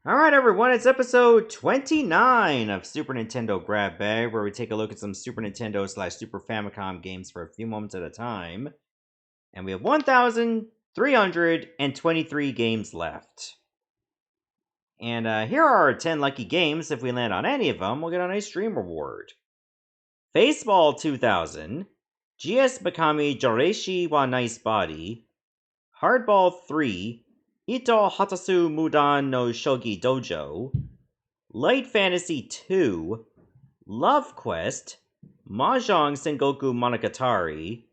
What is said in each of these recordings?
Alright, everyone, it's episode 29 of Super Nintendo Grab Bag, where we take a look at some Super Nintendo / Super Famicom games for a few moments at a time. And we have 1,323 games left. And here are our 10 lucky games. If we land on any of them, we'll get a nice stream reward. Faceball 2000, GS Bakami Joreshi wa Nice Body, Hardball 3, Ito Hatasu Mudan no Shogi Dojo, Light Fantasy 2, Love Quest, Mahjong Sengoku Monogatari,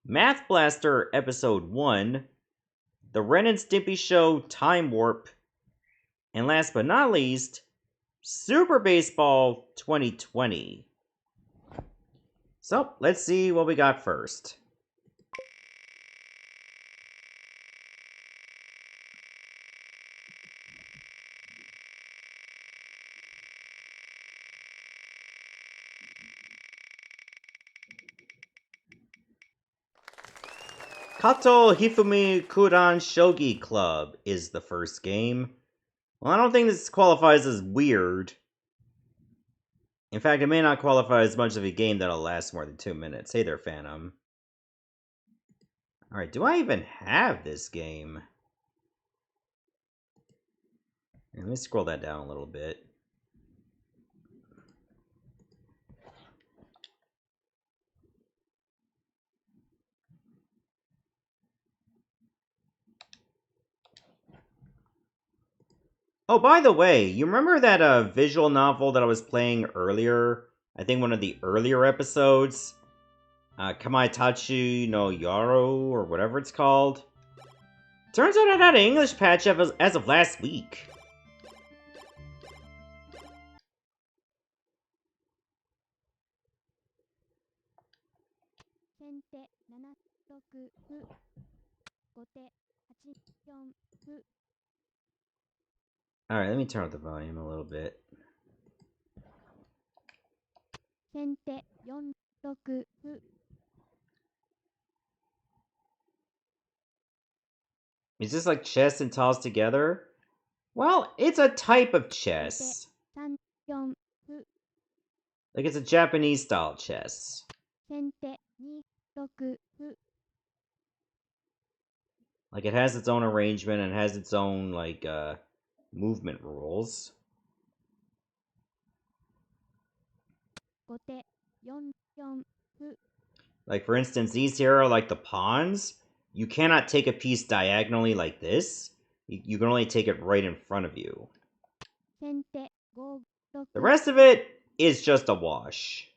Math Blaster Episode 1, The Ren and Stimpy Show Time Warp, and last but not least, Super Baseball 2020. So, let's see what we got first. Katou Hifumi Kudan Shogi Club is the first game. Well, I don't think this qualifies as weird. In fact, it may not qualify as much of a game that'll last more than 2 minutes. Hey there, Phantom. Alright, do I even have this game? Let me scroll that down a little bit. Oh, by the way, you remember that visual novel that I was playing earlier? I think one of the earlier episodes? Kamaitachi no Yaro, or whatever it's called? Turns out it had an English patch as of last week. Alright, let me turn up the volume a little bit. Is this like chess and toss together? Well, it's a type of chess. Like it's a Japanese style chess. Like it has its own arrangement and has its own like movement rules. Like for instance, these here are like the pawns. You cannot take a piece diagonally like this. You can only take it right in front of you. The rest of it is just a wash.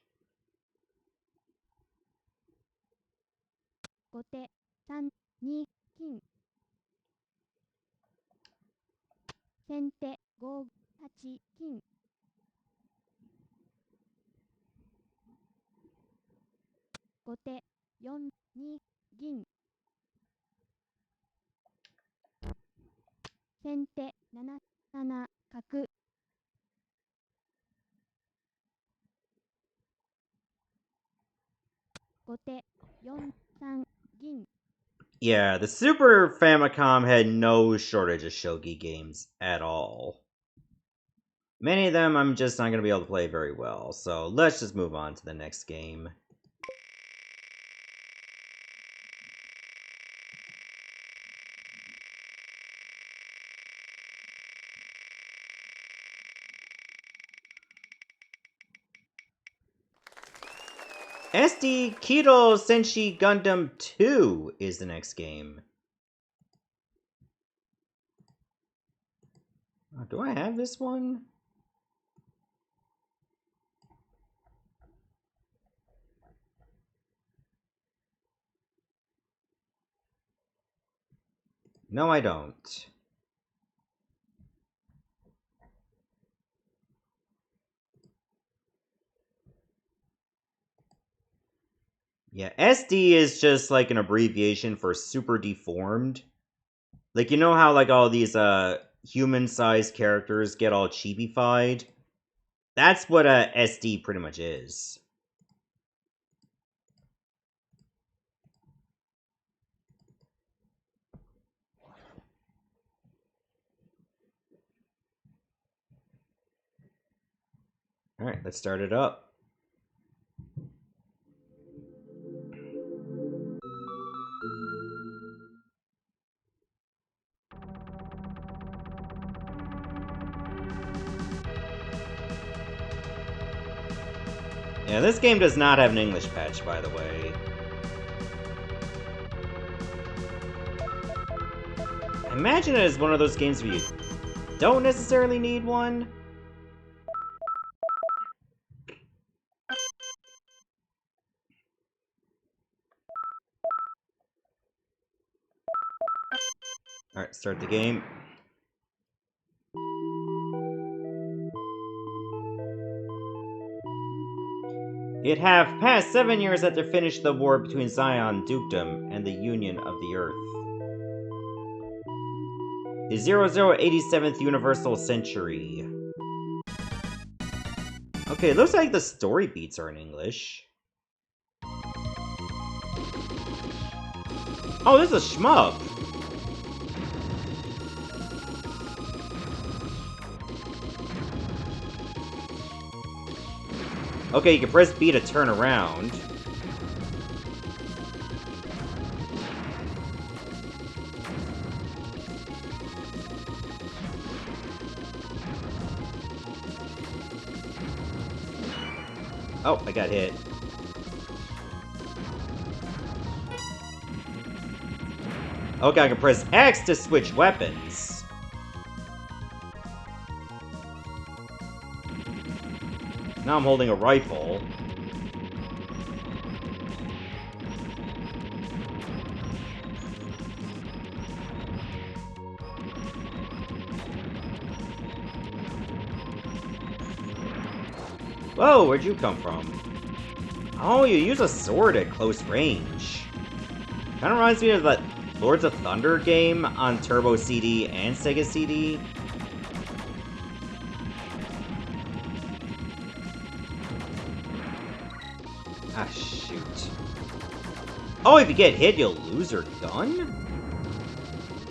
Yeah, the Super Famicom had no shortage of shogi games at all. Many of them I'm just not going to be able to play very well, so let's just move on to the next game. SD Kidou Senshi Gundam 2 is the next game. Do I have this one? No, I don't. Yeah, SD is just like an abbreviation for super deformed. Like, you know how like all these human-sized characters get all chibi-fied? That's what SD pretty much is. Alright, let's start it up. Yeah, this game does not have an English patch, by the way. I imagine it is one of those games where you don't necessarily need one. Alright, start the game. It have passed 7 years after finished the war between Zion Dukedom and the Union of the Earth. The 0087th Universal Century. Okay, it looks like the story beats are in English. Oh, this is a shmup! Okay, you can press B to turn around. Oh, I got hit. Okay, I can press X to switch weapons. Now I'm holding a rifle. Whoa, where'd you come from? Oh, you use a sword at close range. Kinda reminds me of that Lords of Thunder game on Turbo CD and Sega CD. Ah, shoot. Oh, if you get hit, you'll lose your gun?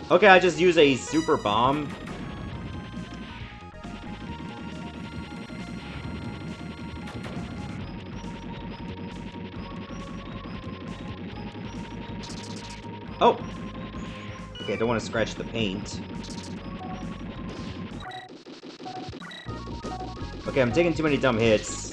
Okay, I just use a super bomb. Oh! Okay, I don't want to scratch the paint. Okay, I'm taking too many dumb hits.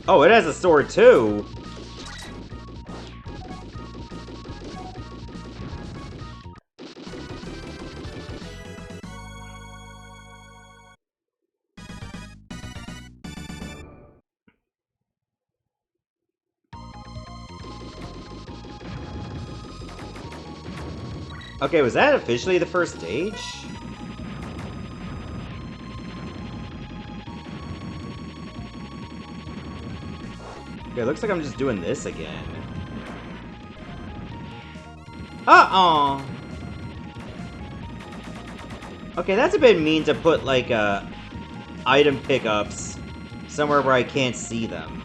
Oh, it has a sword too! Okay, was that officially the first stage? Okay, looks like I'm just doing this again. Uh-oh! Okay, that's a bit mean to put, like, item pickups somewhere where I can't see them.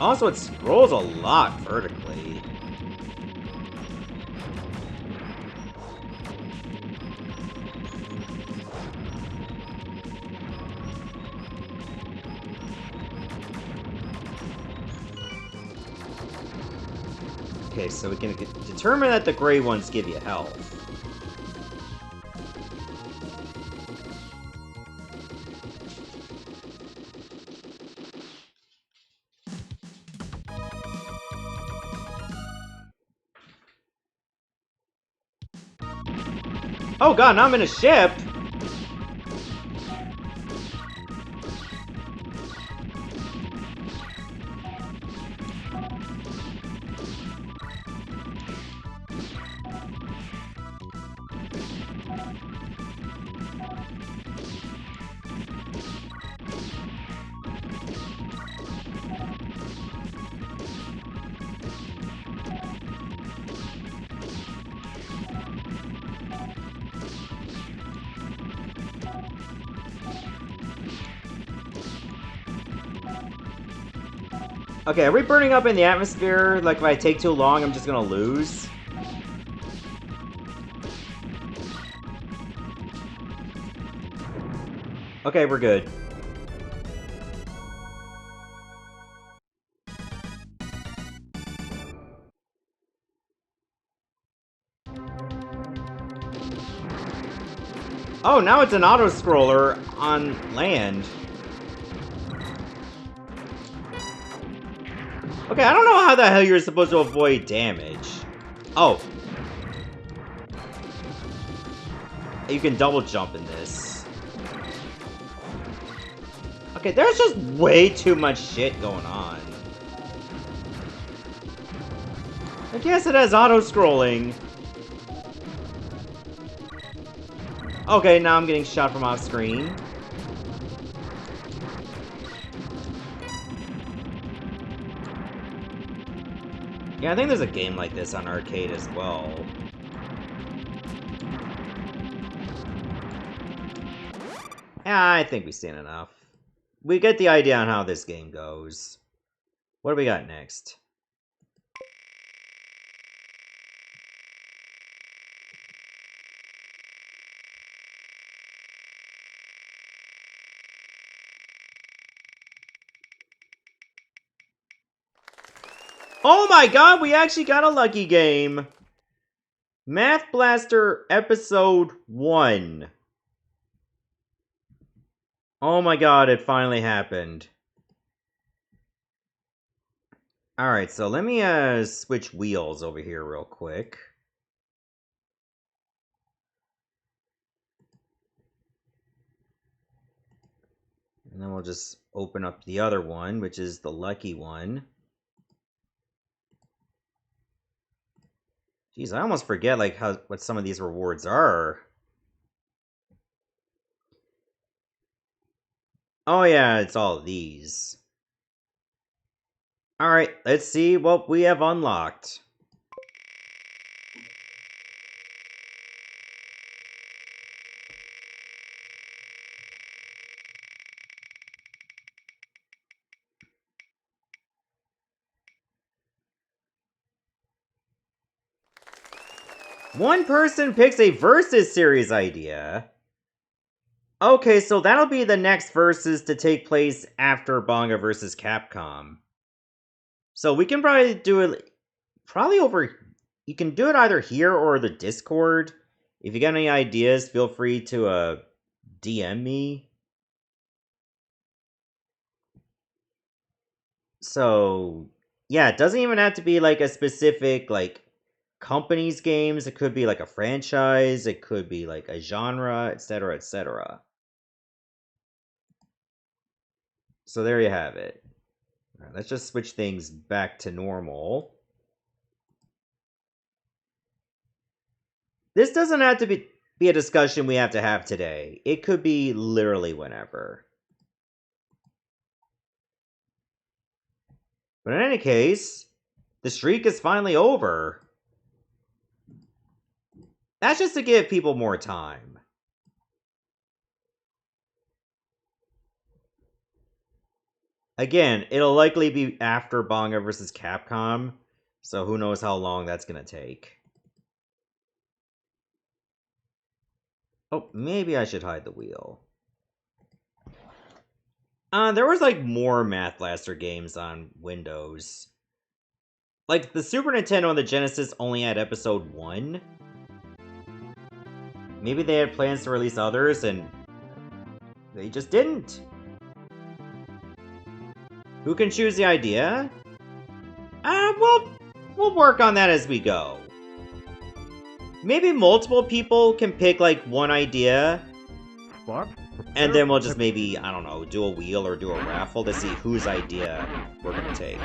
Also, it scrolls a lot vertically. Okay, so we can determine that the gray ones give you health. Oh god, now I'm in a ship! Okay, are we burning up in the atmosphere? Like, if I take too long, I'm just gonna lose? Okay, we're good. Oh, now it's an auto-scroller on land. Okay, I don't know how the hell you're supposed to avoid damage. Oh. You can double jump in this. Okay, there's just way too much shit going on. I guess it has auto-scrolling. Okay, now I'm getting shot from off-screen. Yeah, I think there's a game like this on arcade as well. Yeah, I think we've seen enough. We get the idea on how this game goes. What do we got next? Oh my god, we actually got a lucky game! Math Blaster Episode 1. Oh my god, it finally happened. Alright, so let me switch wheels over here real quick. And then we'll just open up the other one, which is the lucky one. Jeez, I almost forget like what some of these rewards are. Oh yeah, it's all these. Alright, let's see what we have unlocked. One person picks a Versus series idea. Okay, so that'll be the next Versus to take place after Bangaa vs. Capcom. So we can probably do it, you can do it either here or the Discord. If you got any ideas, feel free to DM me. So, yeah, it doesn't even have to be like a specific, like, company's games. It could be like a franchise, it could be like a genre, etc., etc. So there you have it. All right, let's just switch things back to normal. This doesn't have to be a discussion we have to have today. It could be literally whenever. But in any case, the streak is finally over. That's just to give people more time. Again, it'll likely be after Bangaa vs. Capcom, so who knows how long that's gonna take. Oh, maybe I should hide the wheel. There was like more Math Blaster games on Windows. Like, the Super Nintendo and the Genesis only had episode 1. Maybe they had plans to release others, and they just didn't. Who can choose the idea? We'll work on that as we go. Maybe multiple people can pick, like, one idea. And then we'll just maybe, I don't know, do a wheel or do a raffle to see whose idea we're gonna take.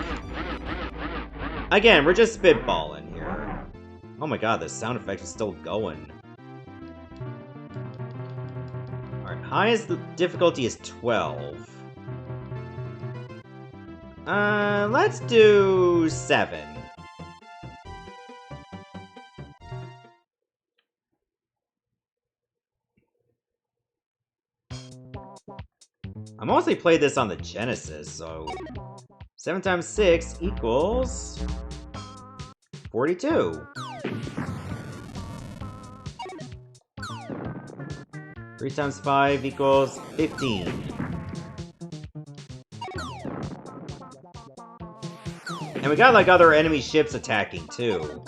Again, we're just spitballing here. Oh my god, the sound effect is still going. Alright, highest difficulty is 12. Let's do 7. I mostly played this on the Genesis, so 7 times 6 equals 42. 3 times 5 equals 15. And we got like other enemy ships attacking too.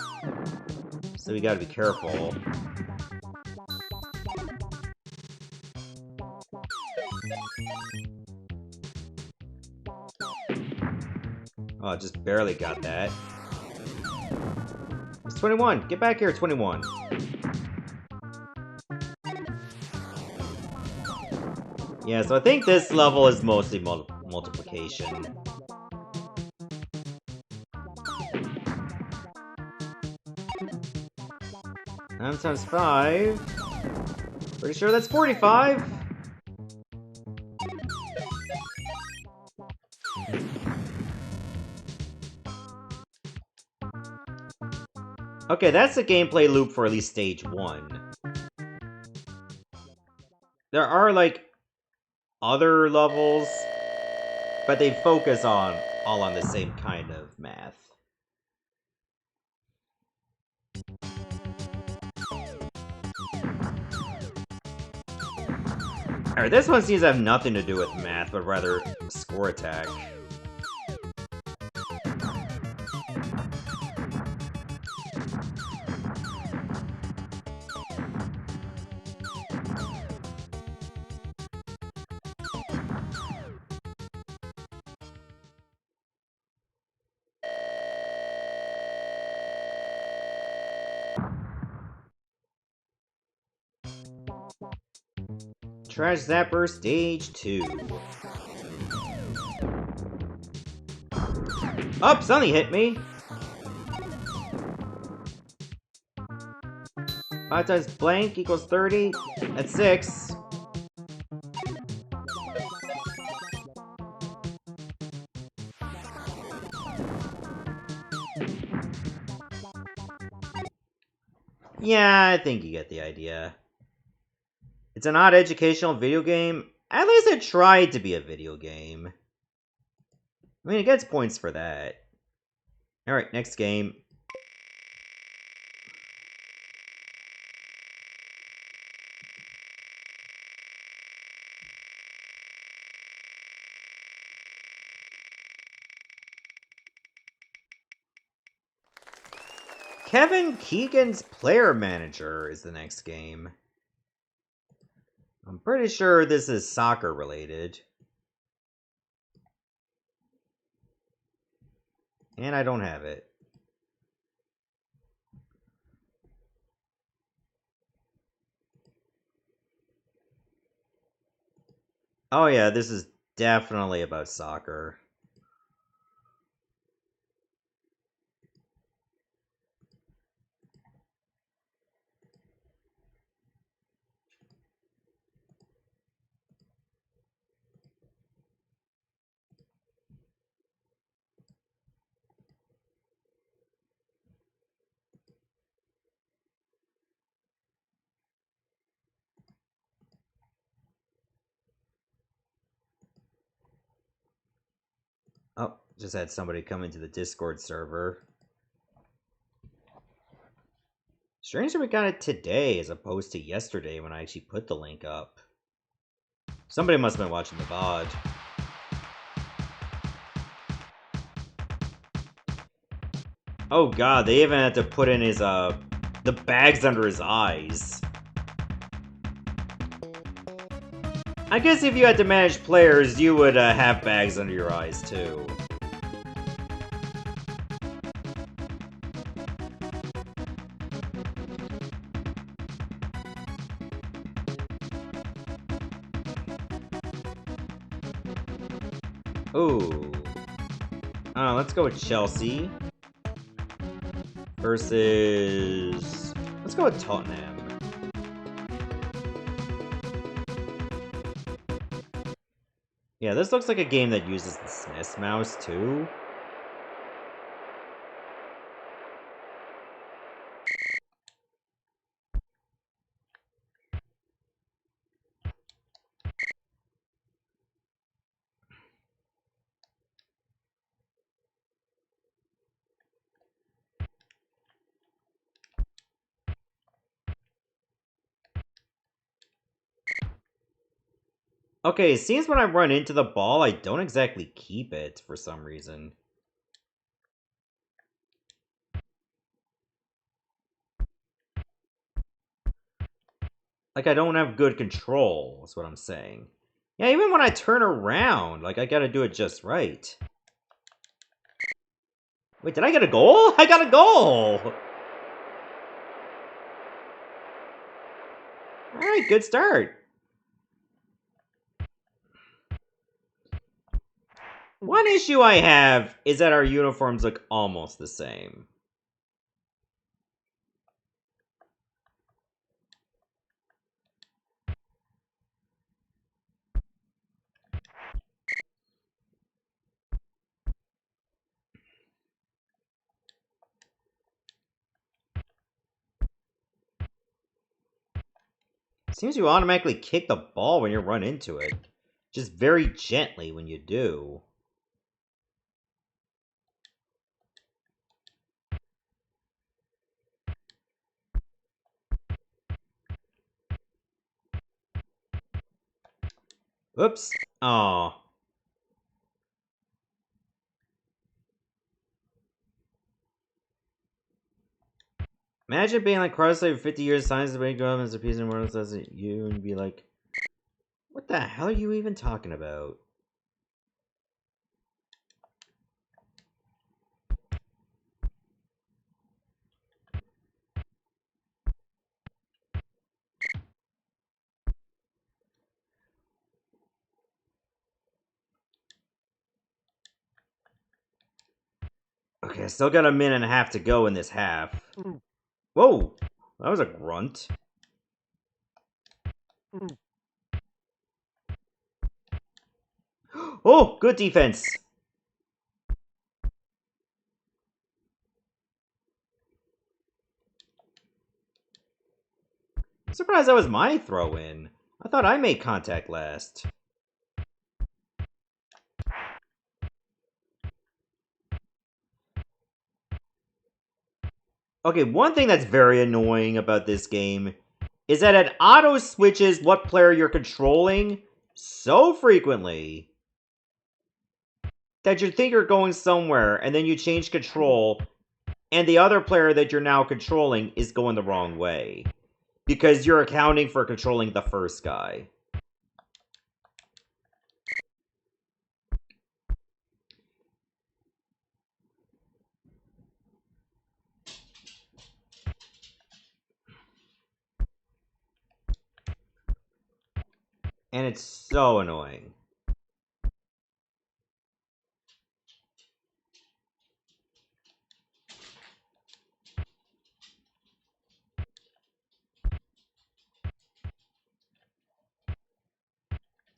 So we gotta be careful. Oh, just barely got that. It's 21. Get back here, 21. Yeah, so I think this level is mostly multiplication. Nine times 5. Pretty sure that's 45. Okay, that's the gameplay loop for at least stage 1. There are, like, other levels, but they focus all on the same kind of math. Alright, this one seems to have nothing to do with math, but rather score attack. Trash Zapper Stage 2. Oh, something hit me! 5 times blank equals 30. That's 6. Yeah, I think you get the idea. It's an odd educational video game. At least it tried to be a video game. I mean, it gets points for that. Alright, next game. Kevin Keegan's Player Manager is the next game. I'm pretty sure this is soccer related. And I don't have it. Oh yeah, this is definitely about soccer. Oh, just had somebody come into the Discord server. Strange that we got it today as opposed to yesterday when I actually put the link up. Somebody must have been watching the VOD. Oh god, they even had to put in his, the bags under his eyes. I guess if you had to manage players, you would, have bags under your eyes, too. Ooh. Let's go with Chelsea. Versus... Let's go with Tottenham. Yeah, this looks like a game that uses the SNES mouse, too. Okay, it seems when I run into the ball, I don't exactly keep it for some reason. Like, I don't have good control, is what I'm saying. Yeah, even when I turn around, like, I gotta do it just right. Wait, did I get a goal? I got a goal! Alright, good start. One issue I have is that our uniforms look almost the same. Seems you automatically kick the ball when you run into it. Just very gently when you do. Oops. Aw. Imagine being like cross-slave for 50 years, science debate, go up as a piece of mortal says it you, and be like, what the hell are you even talking about? Okay, I still got a minute and a half to go in this half. Whoa! That was a grunt. Oh, good defense! I'm surprised that was my throw-in. I thought I made contact last. Okay, one thing that's very annoying about this game is that it auto-switches what player you're controlling so frequently that you think you're going somewhere, and then you change control, and the other player that you're now controlling is going the wrong way. Because you're accounting for controlling the first guy. And it's so annoying.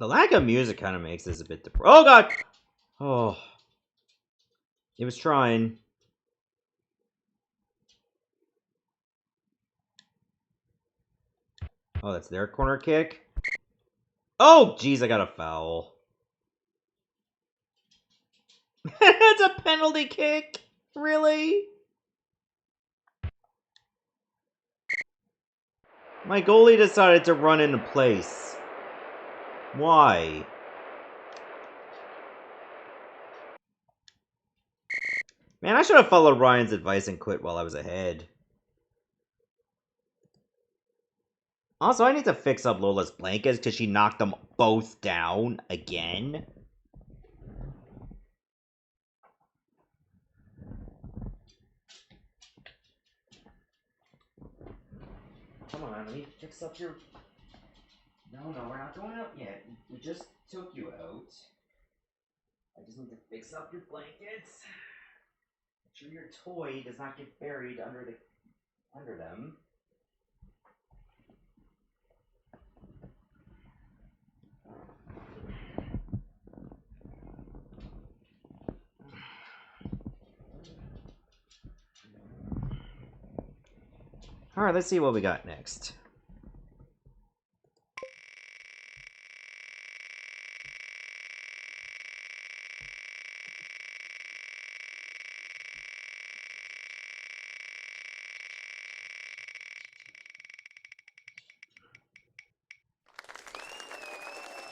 The lack of music kind of makes this a bit oh god! Oh. It was trying. Oh, that's their corner kick? Oh, jeez, I got a foul. That's a penalty kick? Really? My goalie decided to run into place. Why? Man, I should have followed Ryan's advice and quit while I was ahead. Also, I need to fix up Lola's blankets because she knocked them both down again. Come on, let me fix up your... No, we're not going up yet. We just took you out. I just need to fix up your blankets. Make sure your toy does not get buried under them. Alright, let's see what we got next.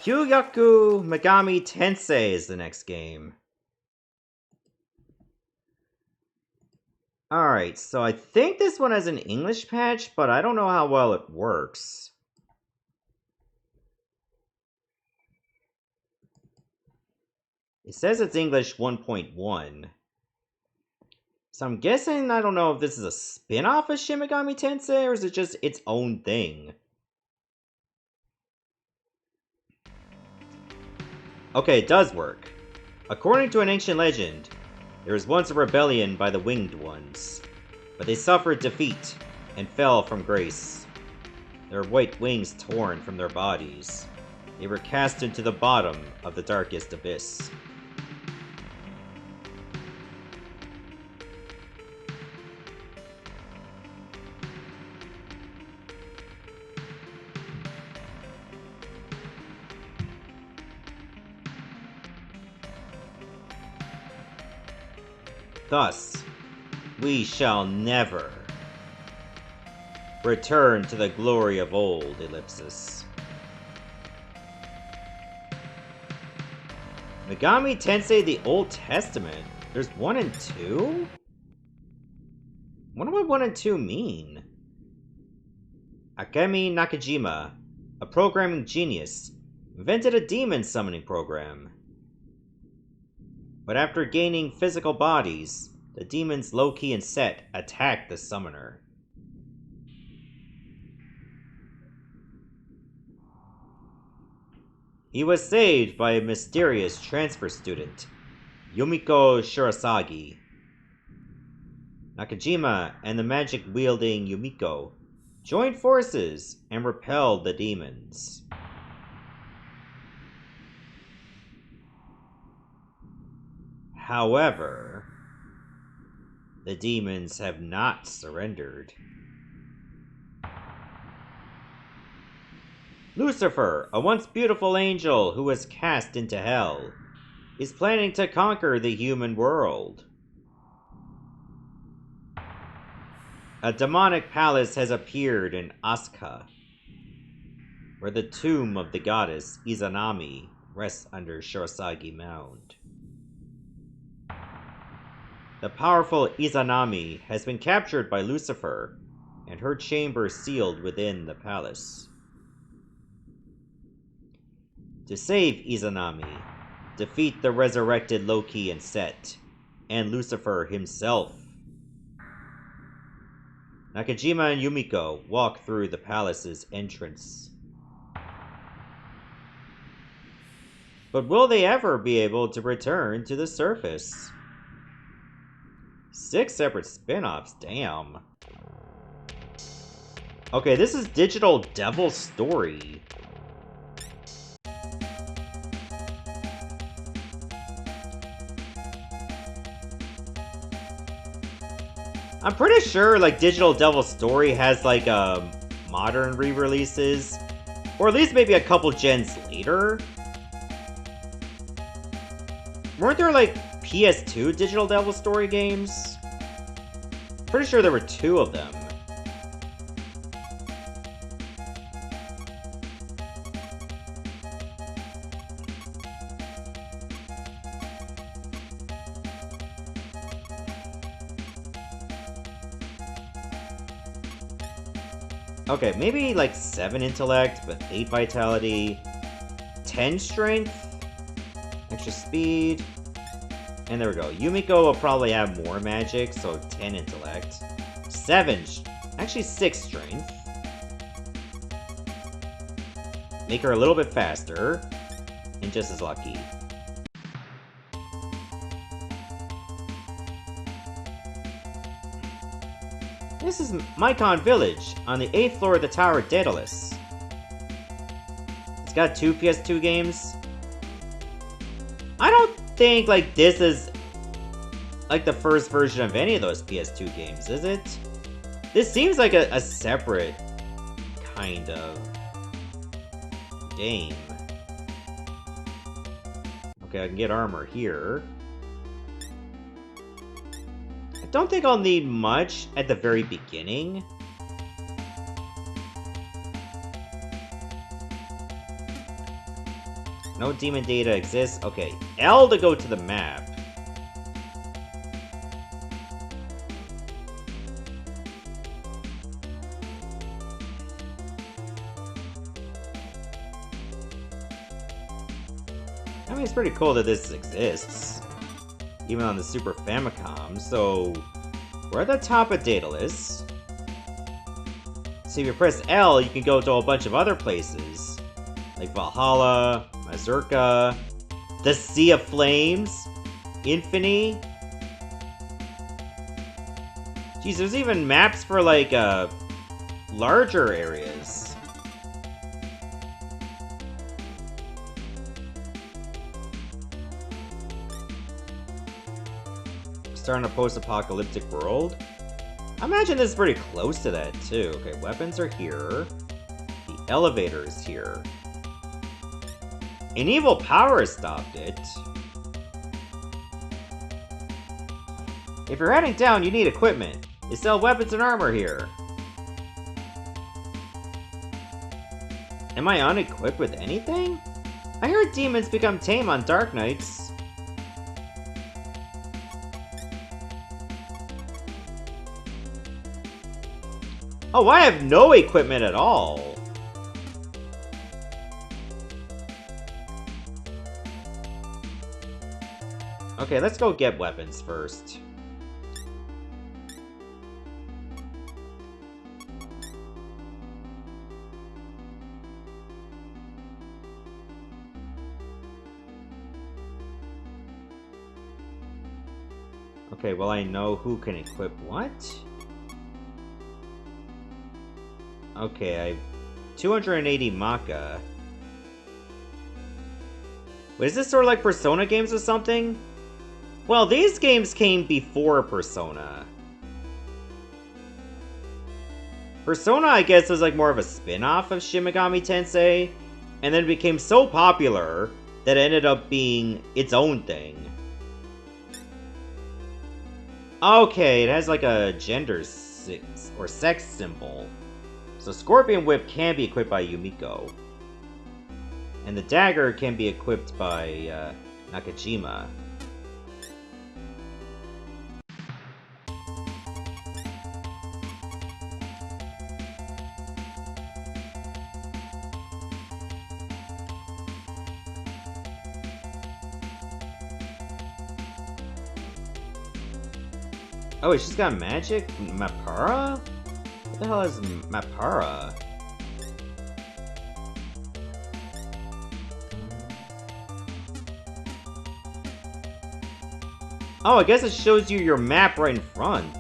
Kyuuyaku Megami Tensei is the next game. Alright, so I think this one has an English patch, but I don't know how well it works. It says it's English 1.1. So I'm guessing, I don't know if this is a spin-off of Shin Megami Tensei, or is it just its own thing? Okay, it does work. According to an ancient legend, there was once a rebellion by the Winged Ones, but they suffered defeat and fell from grace. Their white wings torn from their bodies, they were cast into the bottom of the darkest abyss. Thus, we shall never return to the glory of old, ellipsis. Megami Tensei the Old Testament? There's 1 and 2? What do 1 and 2 mean? Akemi Nakajima, a programming genius, invented a demon summoning program. But after gaining physical bodies, the demons Loki and Set attacked the summoner. He was saved by a mysterious transfer student, Yumiko Shirasagi. Nakajima and the magic-wielding Yumiko joined forces and repelled the demons. However, the demons have not surrendered. Lucifer, a once beautiful angel who was cast into hell, is planning to conquer the human world. A demonic palace has appeared in Asuka, where the tomb of the goddess Izanami rests under Shirasagi Mound. The powerful Izanami has been captured by Lucifer, and her chamber sealed within the palace. To save Izanami, defeat the resurrected Loki and Set, and Lucifer himself. Nakajima and Yumiko walk through the palace's entrance. But will they ever be able to return to the surface? 6 separate spin-offs, damn. Okay, this is Digital Devil Story. I'm pretty sure, like, Digital Devil Story has, like, modern re-releases. Or at least maybe a couple gens later. Weren't there, like, PS2 Digital Devil Story games? Pretty sure there were 2 of them. Okay, maybe like 7 intellect, but 8 vitality, 10 strength, extra speed, and there we go. Yumiko will probably have more magic, so 10 intellect, 7, actually 6 strength. Make her a little bit faster, and just as lucky. This is Maikon Village, on the 8th floor of the Tower of Daedalus. It's got 2 PS2 games. I don't think, like, this is, like, the first version of any of those PS2 games, is it? This seems like a separate kind of game. Okay, I can get armor here. Don't think I'll need much at the very beginning. No demon data exists. Okay, L to go to the map. I mean, it's pretty cool that this exists. Even on the Super Famicom. So, we're at the top of data list. So if you press L, you can go to a bunch of other places. Like Valhalla, Mazurka, the Sea of Flames, Infinity. Geez, there's even maps for, like, larger areas. Starting a post-apocalyptic world. I imagine this is pretty close to that, too. Okay, weapons are here. The elevator is here. An evil power stopped it. If you're heading down, you need equipment. They sell weapons and armor here. Am I unequipped with anything? I heard demons become tame on dark nights. Oh, I have no equipment at all. Okay, let's go get weapons first. Okay, well, I know who can equip what. Okay, I have 280 Maka. Wait, is this sort of like Persona games or something? Well, these games came before Persona. Persona, I guess, was like more of a spin-off of Shin Megami Tensei, and then became so popular that it ended up being its own thing. Okay, it has like a gender or sex symbol. So Scorpion Whip can be equipped by Yumiko. And the dagger can be equipped by Nakajima. Oh, she's got magic? Mapara? What the hell is Mapara? Oh, I guess it shows you your map right in front.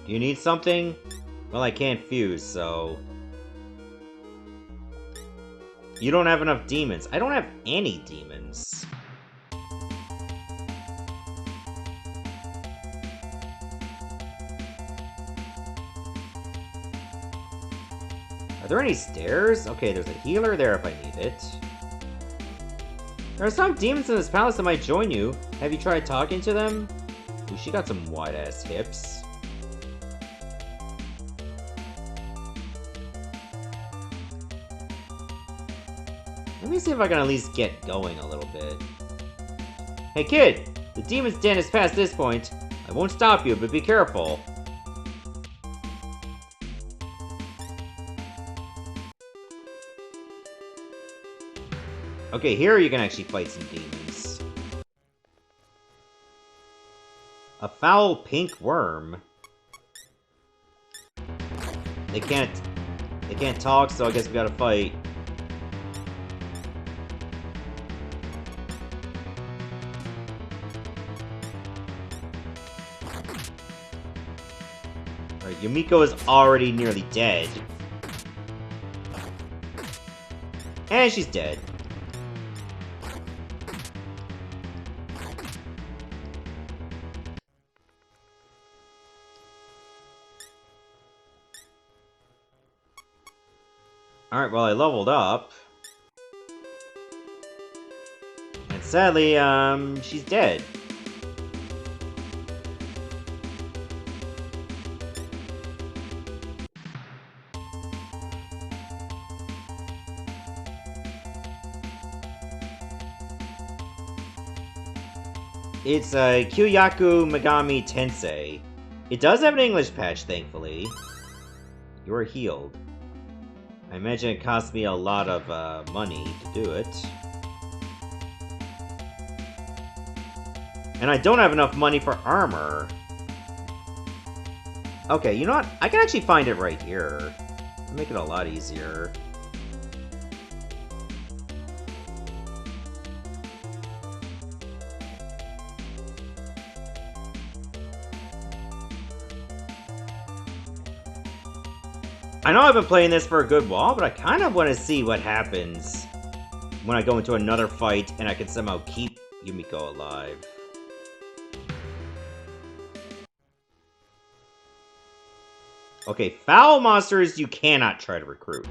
Do you need something? Well, I can't fuse, so... You don't have enough demons. I don't have any demons. Are there any stairs? Okay, there's a healer there if I need it. There are some demons in this palace that might join you. Have you tried talking to them? Ooh, she got some wide-ass hips. Let me see if I can at least get going a little bit. Hey kid! The demon's den is past this point. I won't stop you, but be careful. Okay, here you can actually fight some demons. A foul pink worm. They can't talk, so I guess we gotta fight. Alright, Yumiko is already nearly dead. And she's dead. Alright, well, I leveled up. And sadly, she's dead. It's Kyuuyaku Megami Tensei. It does have an English patch, thankfully. You're healed. I imagine it cost me a lot of money to do it. And I don't have enough money for armor. Okay, you know what? I can actually find it right here. It'll make it a lot easier. I know I've been playing this for a good while, but I kind of want to see what happens when I go into another fight and I can somehow keep Yumiko alive. Okay, foul monsters you cannot try to recruit.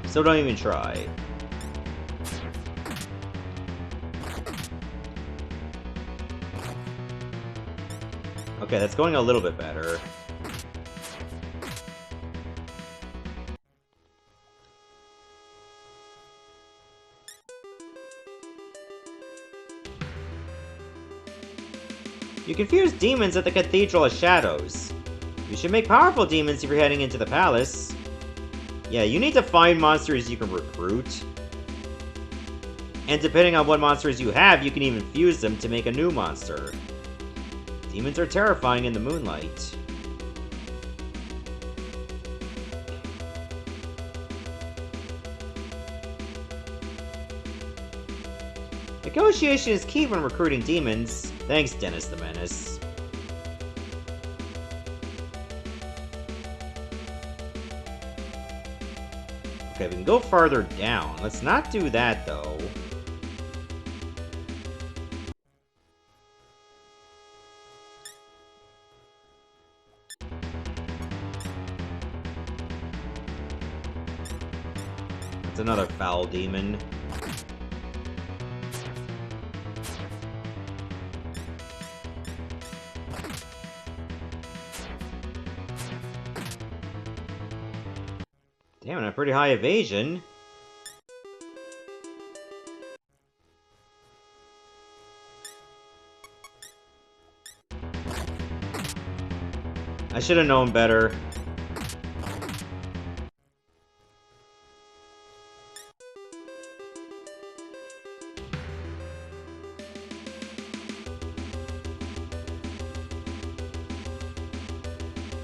So don't even try. Okay, that's going a little bit better. You confuse demons at the Cathedral of Shadows. You should make powerful demons if you're heading into the palace. Yeah, you need to find monsters you can recruit. And depending on what monsters you have, you can even fuse them to make a new monster. Demons are terrifying in the moonlight. Negotiation is key when recruiting demons. Thanks, Dennis the Menace. Okay, we can go farther down. Let's not do that, though. It's another foul demon. Damn, and a pretty high evasion. I should have known better.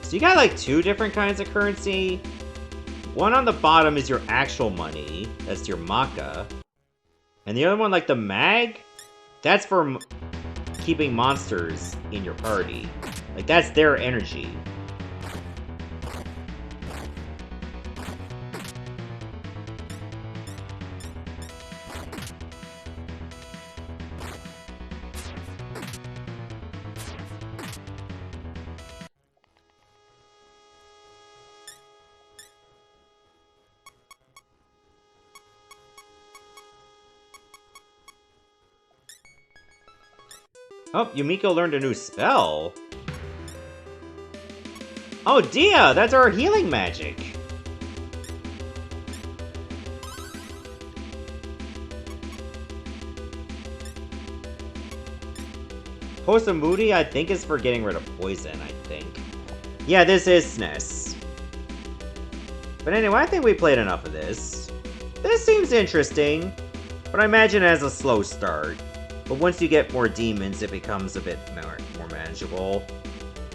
So you got like two different kinds of currency. One on the bottom is your actual money. That's your Maka. And the other one, like the Mag, that's for keeping monsters in your party. Like, that's their energy. Oh, Yumiko learned a new spell. Oh, Dia! That's our healing magic! Posamudi, I think, is for getting rid of poison, I think. Yeah, this is SNES. But anyway, I think we played enough of this. This seems interesting, but I imagine it has a slow start. But once you get more demons, it becomes a bit more manageable.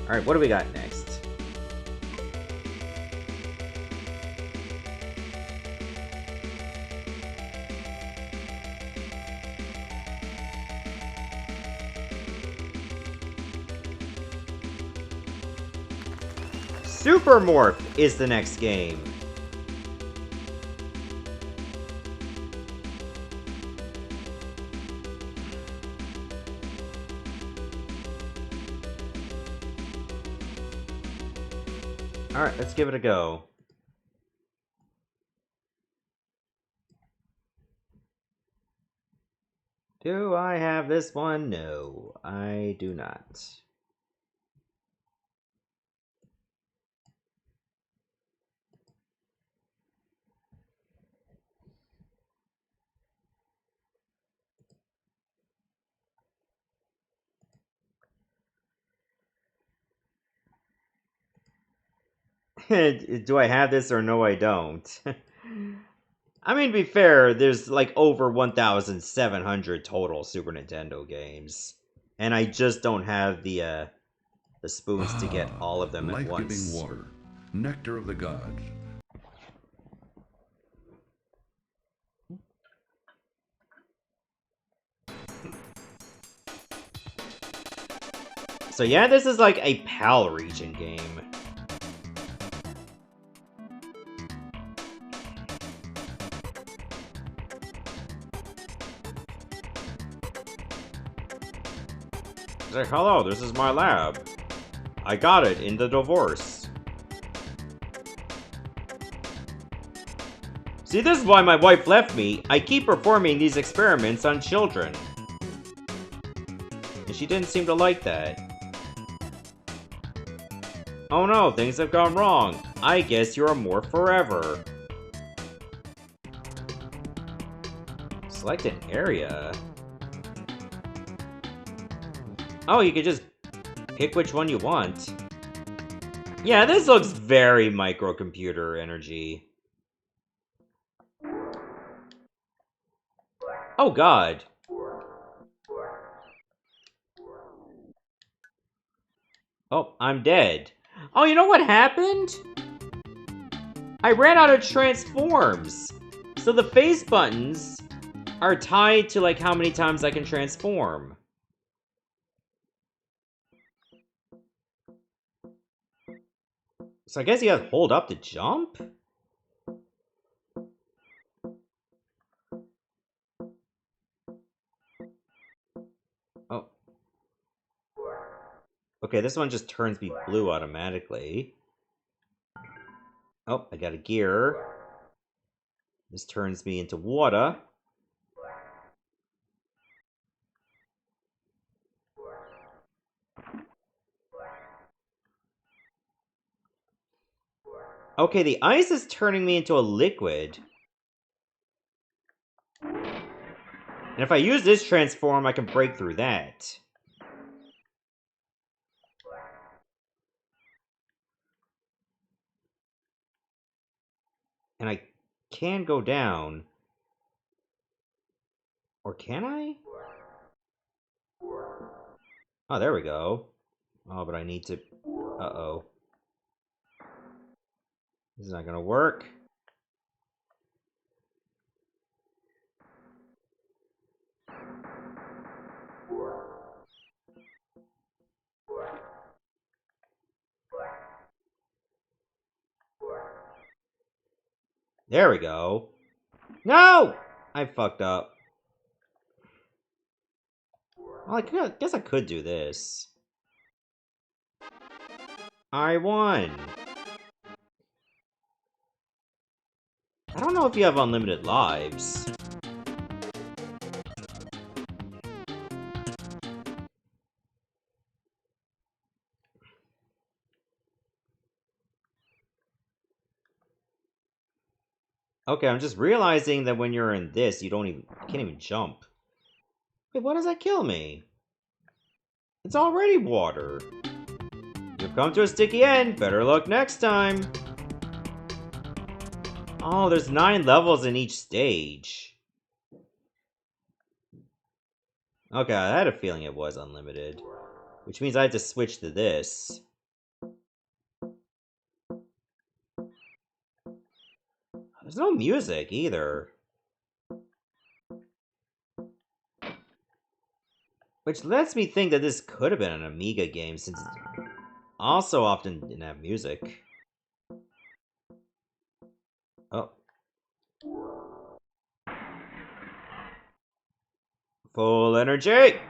Alright, what do we got next? Super Morph is the next game. Alright, let's give it a go. Do I have this one? No, I do not. Do I have this or no I don't? I mean, to be fair, there's like over 1,700 total Super Nintendo games. And I just don't have the spoons to get all of them at once. Life-giving water, nectar of the gods. So yeah, this is like a PAL region game. Say, hello, this is my lab. I got it in the divorce. See, this is why my wife left me. I keep performing these experiments on children. And she didn't seem to like that. Oh no, things have gone wrong. I guess you're a Morph forever. Select an area. Oh, you could just pick which one you want. Yeah, this looks very microcomputer energy. Oh god. Oh, I'm dead. Oh, you know what happened? I ran out of transforms. So the face buttons are tied to like how many times I can transform. So I guess you have to hold up to jump? Oh. Okay, this one just turns me blue automatically. Oh, I got a gear. This turns me into water. Okay, the ice is turning me into a liquid. And if I use this transform, I can break through that. And I can go down. Or can I? Oh, there we go. Oh, but I need to... Uh-oh. This is not gonna work. There we go. No! I fucked up. Well, I guess I could do this. I won! I don't know if you have unlimited lives. Okay, I'm just realizing that when you're in this, you can't even jump. Wait, why does that kill me? It's already water. You've come to a sticky end. Better luck next time. Oh, there's 9 levels in each stage. Okay, I had a feeling it was unlimited. Which means I had to switch to this. There's no music, either. Which lets me think that this could have been an Amiga game, since it also often didn't have music. Oh. Full energy!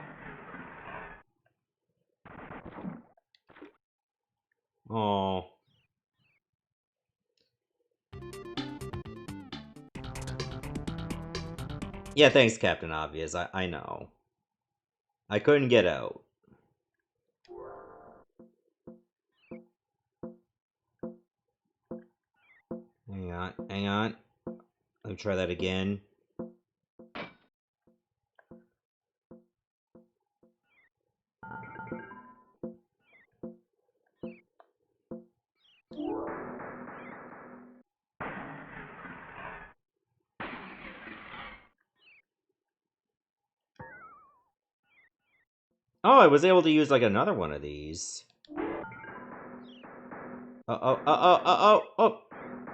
Oh. Yeah, thanks, Captain Obvious. I know. I couldn't get out. Hang on. Let me try that again. Oh, I was able to use, like, another one of these. Oh.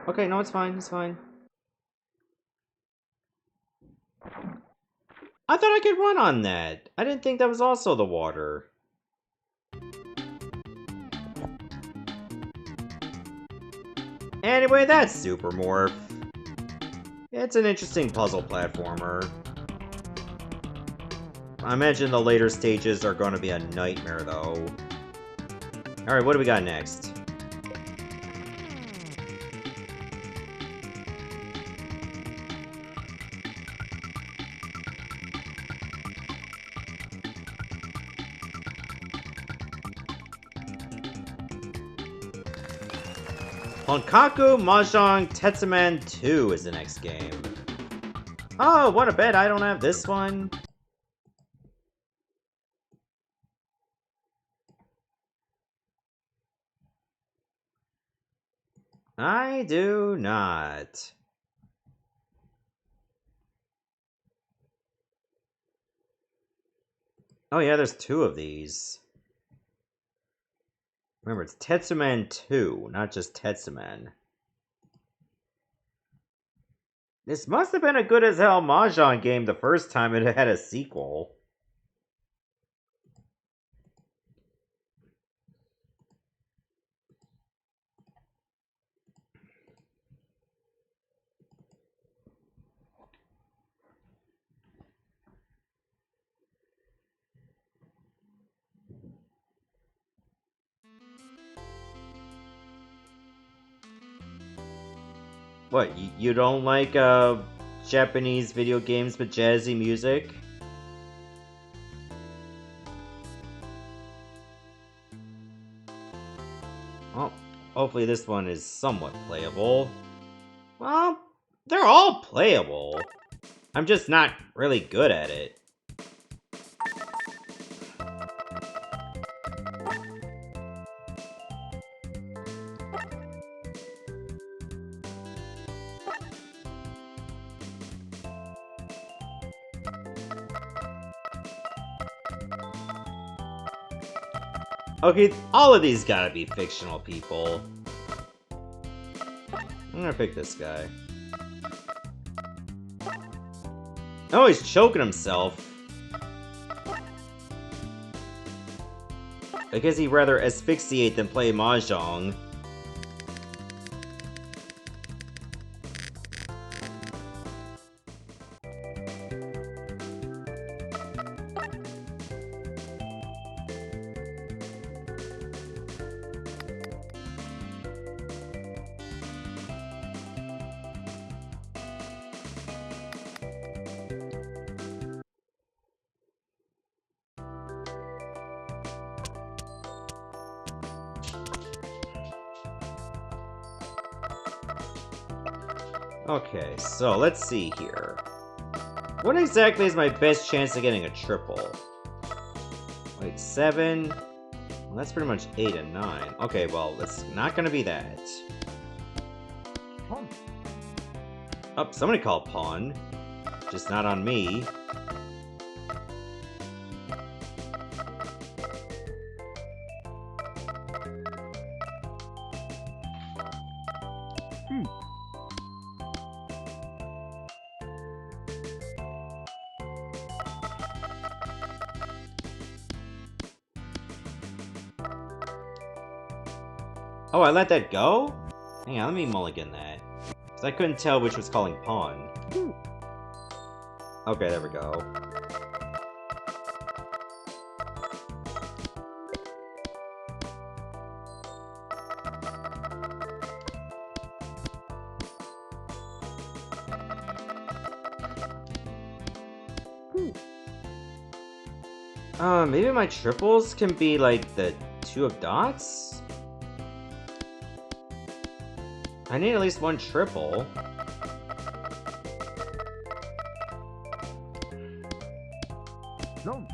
Okay, no, it's fine, it's fine. I thought I could run on that. I didn't think that was also the water. Anyway, that's Super Morph. It's an interesting puzzle platformer. I imagine the later stages are going to be a nightmare, though. Alright, what do we got next? Honkaku Mahjong Tetsuman 2 is the next game. Oh, what a bet I don't have this one. I do not. Oh yeah, there's two of these. Remember, it's Tetsuman 2, not just Tetsuman. This must have been a good as hell Mahjong game the first time it had a sequel. What, you don't like Japanese video games with jazzy music? Well, hopefully this one is somewhat playable. Well, they're all playable. I'm just not really good at it. Okay, all of these gotta be fictional people. I'm gonna pick this guy. Oh, he's choking himself. I guess he'd rather asphyxiate than play Mahjong. Okay, so let's see here. What exactly is my best chance of getting a triple? Wait, 7? Well, that's pretty much 8 and 9. Okay, well, it's not gonna be that. Oh, somebody called pawn. Just not on me. Oh, I let that go? Hang on, let me mulligan that. Because I couldn't tell which was calling pawn. Okay, there we go. Maybe my triples can be like the 2 of dots? I need at least 1 triple. No.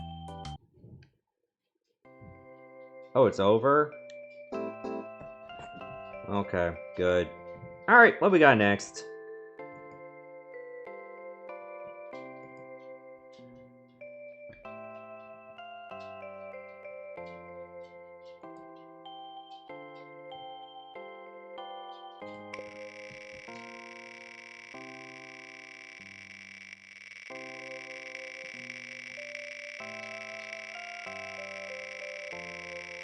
Oh, it's over? Okay, good. Alright, what we got next?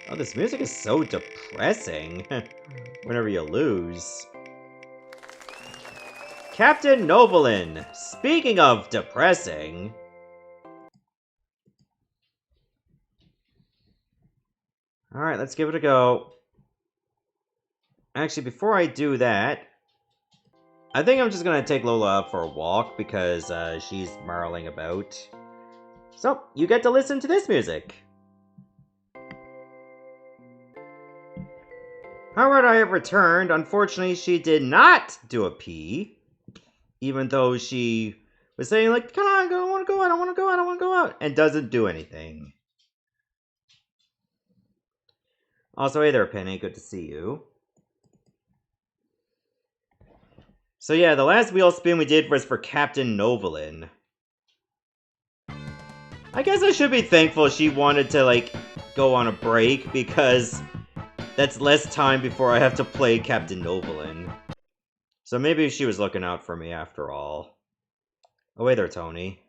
Oh, this music is so depressing. Whenever you lose. Captain Novolin! Speaking of depressing... Alright, let's give it a go. Actually, before I do that... I think I'm just gonna take Lola out for a walk because she's marling about. So, you get to listen to this music. Alright, I have returned. Unfortunately, she did not do a pee. Even though she was saying, like, come on, I want to go out, I want to go out, I want to go out. And doesn't do anything. Also, hey there, Penny. Good to see you. So yeah, the last wheel spin we did was for Captain Novolin. I guess I should be thankful she wanted to, like, go on a break, because that's less time before I have to play Captain Novolin. So maybe she was looking out for me after all. Oh, hey there, Tony.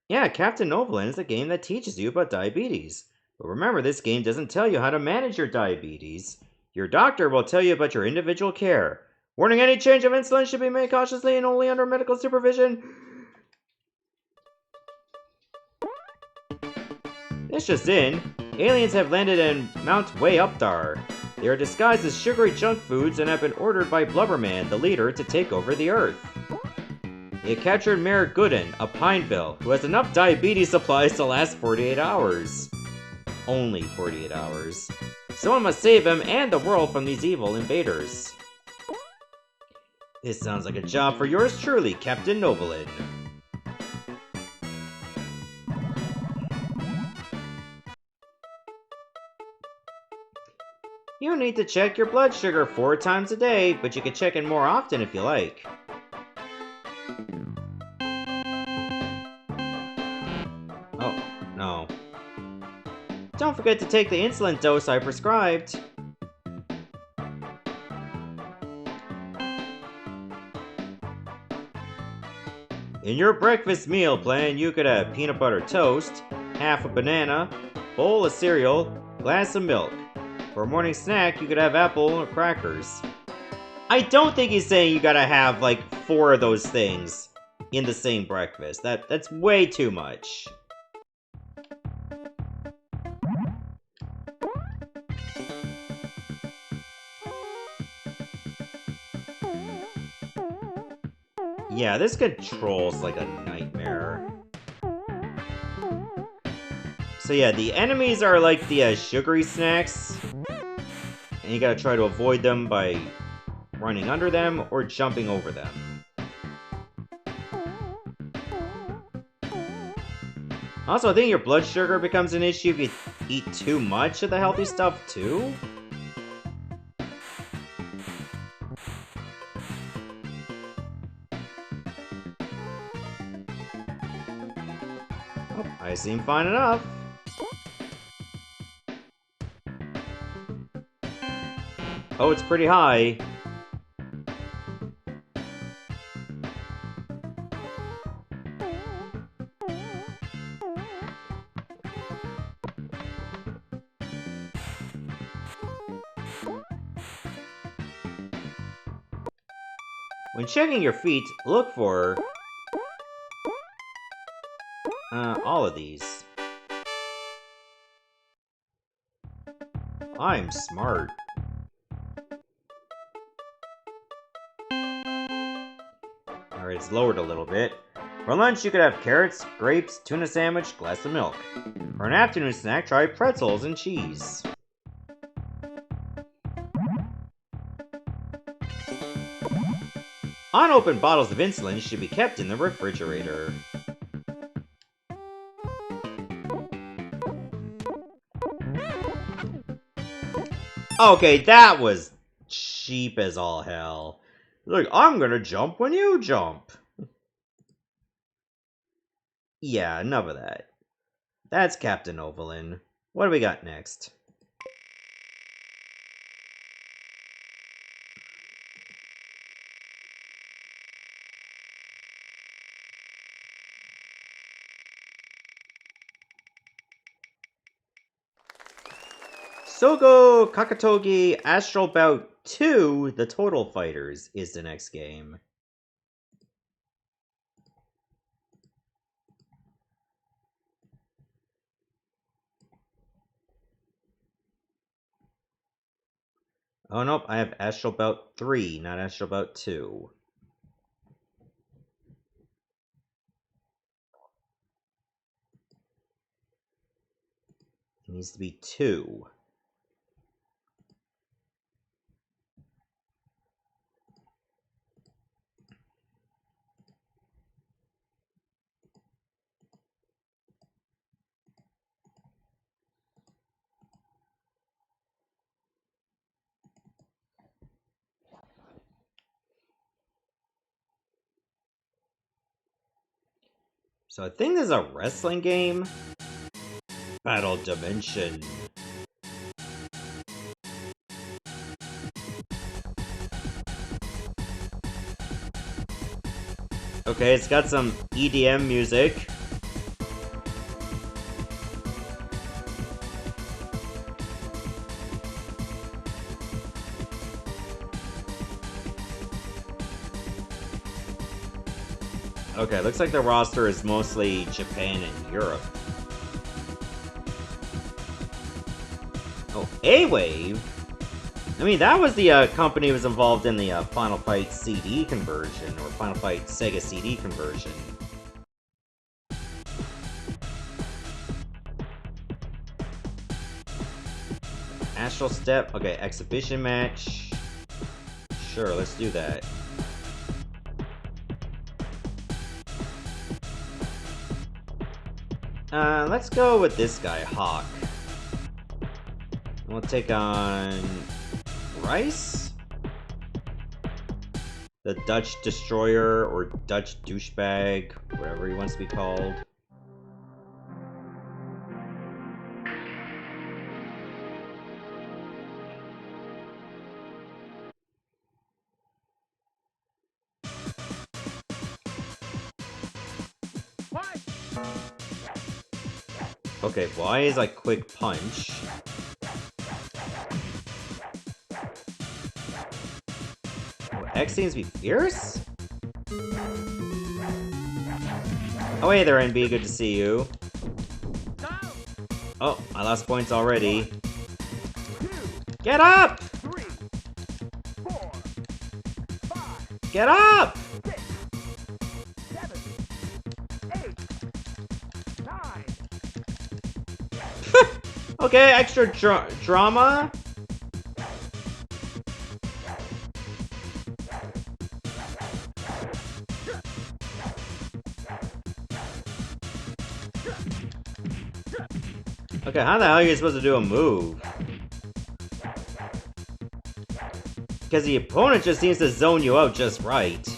Yeah, Captain Novolin is a game that teaches you about diabetes. But remember, this game doesn't tell you how to manage your diabetes. Your doctor will tell you about your individual care. Warning, any change of insulin should be made cautiously and only under medical supervision. This just in. Aliens have landed in Mount Way Updar. They are disguised as sugary junk foods and have been ordered by Blubberman, the leader, to take over the Earth. They captured Mayor Kudan of Pineville, who has enough diabetes supplies to last 48 hours. Only 48 hours. Someone must save him and the world from these evil invaders. This sounds like a job for yours truly, Captain Novolin. You need to check your blood sugar 4 times a day, but you can check it more often if you like. Oh, no. Don't forget to take the insulin dose I prescribed. In your breakfast meal plan, you could have peanut butter toast, half a banana, bowl of cereal, glass of milk. For a morning snack, you could have apple or crackers. I don't think he's saying you gotta have, like, 4 of those things in the same breakfast. That's way too much. Yeah, this control's like a nightmare. So yeah, the enemies are like the sugary snacks. And you gotta try to avoid them by running under them or jumping over them. Also, I think your blood sugar becomes an issue if you eat too much of the healthy stuff too. Oh, I seem fine enough. Oh, it's pretty high. When checking your feet, look for all of these. I'm smart. Alright, it's lowered a little bit. For lunch, you could have carrots, grapes, tuna sandwich, glass of milk. For an afternoon snack, try pretzels and cheese. Unopened bottles of insulin should be kept in the refrigerator. Okay, that was cheap as all hell. Look, I'm gonna jump when you jump. Yeah, enough of that. That's Captain Novolin. What do we got next? Sougou Kakutougi Astral Bout 2, The Total Fighters, is the next game. Oh nope, I have Astral Bout 3, not Astral Bout 2. It needs to be 2. So I think this is a wrestling game. Battle Dimension. Okay, it's got some EDM music. Okay, looks like the roster is mostly Japan and Europe. Oh, A-Wave? I mean, that was the company who was involved in the Final Fight CD conversion, or Final Fight Sega CD conversion. Astral Step, okay, exhibition match. Sure, let's do that. Let's go with this guy, Hawk. We'll take on Rice? The Dutch Destroyer, or Dutch Douchebag, whatever he wants to be called. Okay, Y is like quick punch. Oh, X seems to be fierce? Oh hey there, NB, good to see you. Oh, I lost points already. Get up! Get up! Okay, extra drama. Okay, how the hell are you supposed to do a move? Because the opponent just seems to zone you out just right.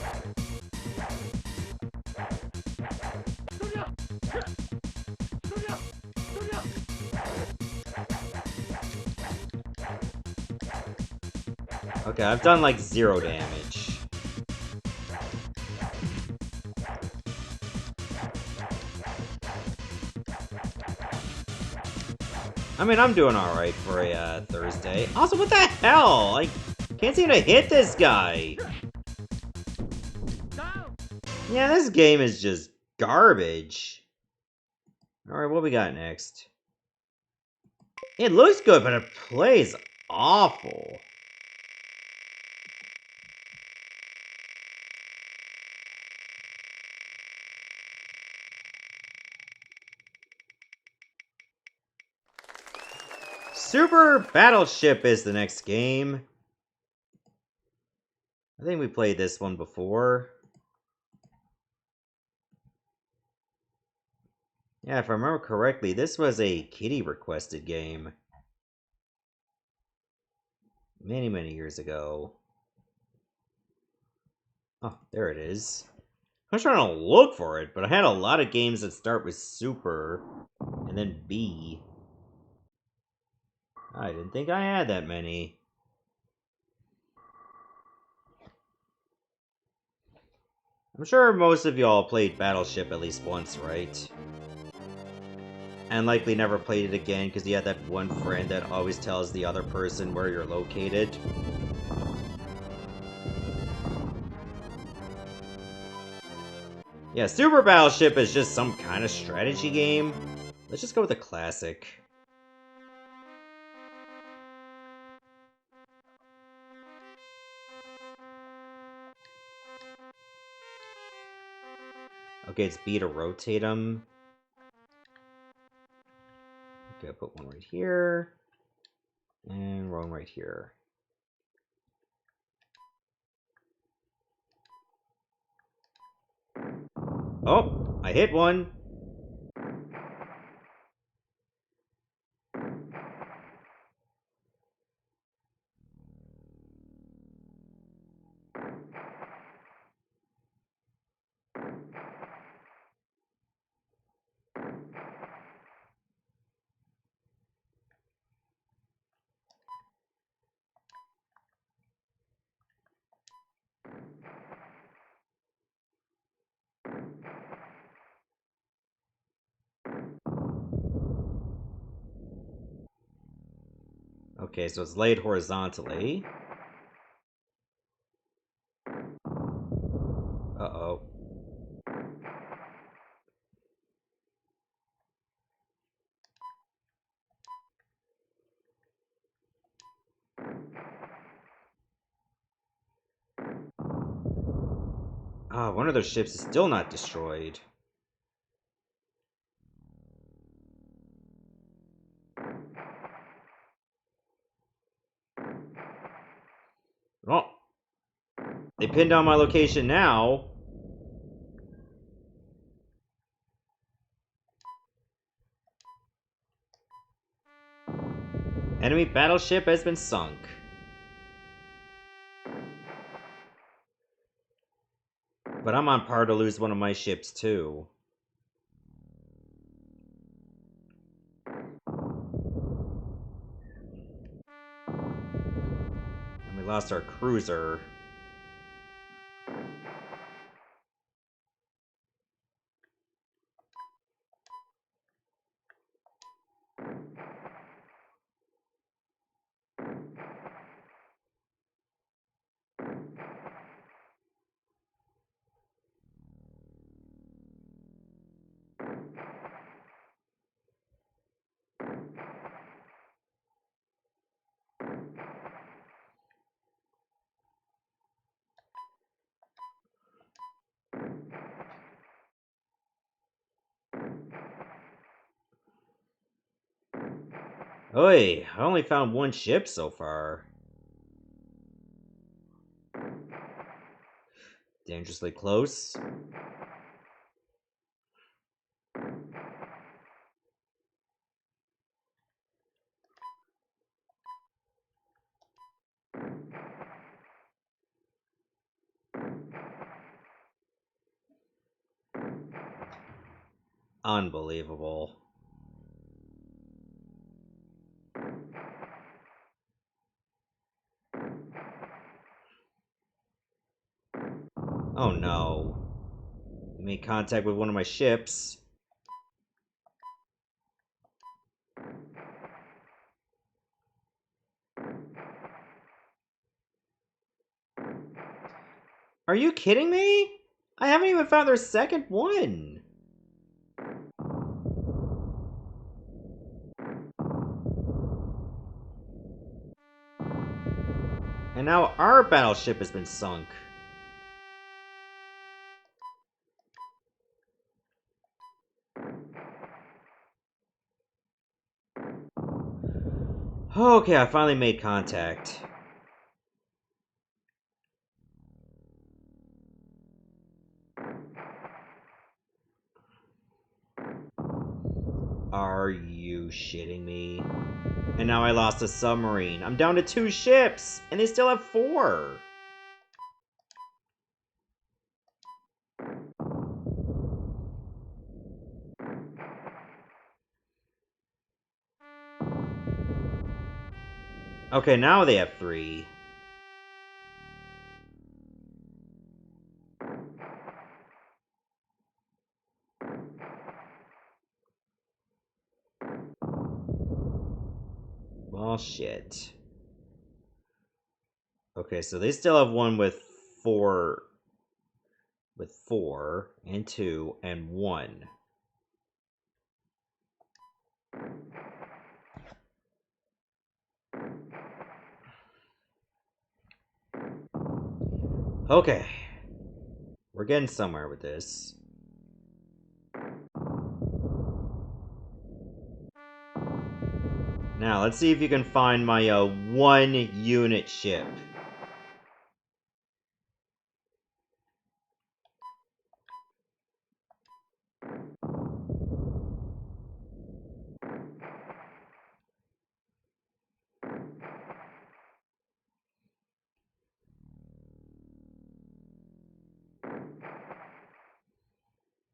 Okay, I've done like 0 damage. I mean, I'm doing alright for a Thursday. Also, what the hell? I can't seem to hit this guy. Yeah, this game is just garbage. Alright, what we got next? It looks good, but it plays awful. Super Battleship is the next game. I think we played this one before. Yeah, if I remember correctly, this was a Kitty requested game. Many, many years ago. Oh, there it is. I was trying to look for it, but I had a lot of games that start with Super and then B. I didn't think I had that many. I'm sure most of y'all played Battleship at least once, right? And likely never played it again because you had that one friend that always tells the other person where you're located. Yeah, Super Battleship is just some kind of strategy game. Let's just go with a classic. Okay, it's B to rotate them. Okay, I'll put one right here. And one right here. Oh, I hit one. Okay, so it's laid horizontally. Uh-oh. Ah, one of those ships is still not destroyed. Oh. They pinned down my location now. Enemy battleship has been sunk. But I'm on par to lose one of my ships, too. And we lost our cruiser. Oi, I only found one ship so far. Dangerously close. Unbelievable. Oh no. I made contact with one of my ships. Are you kidding me? I haven't even found their second one. And now our battleship has been sunk. Okay, I finally made contact. Are you shitting me? And now I lost a submarine. I'm down to 2 ships, and they still have 4. Okay, now they have 3. Well, shit. Okay, so they still have 1 with 4... With 4, and 2, and 1. Okay. We're getting somewhere with this. Now, let's see if you can find my 1-unit ship.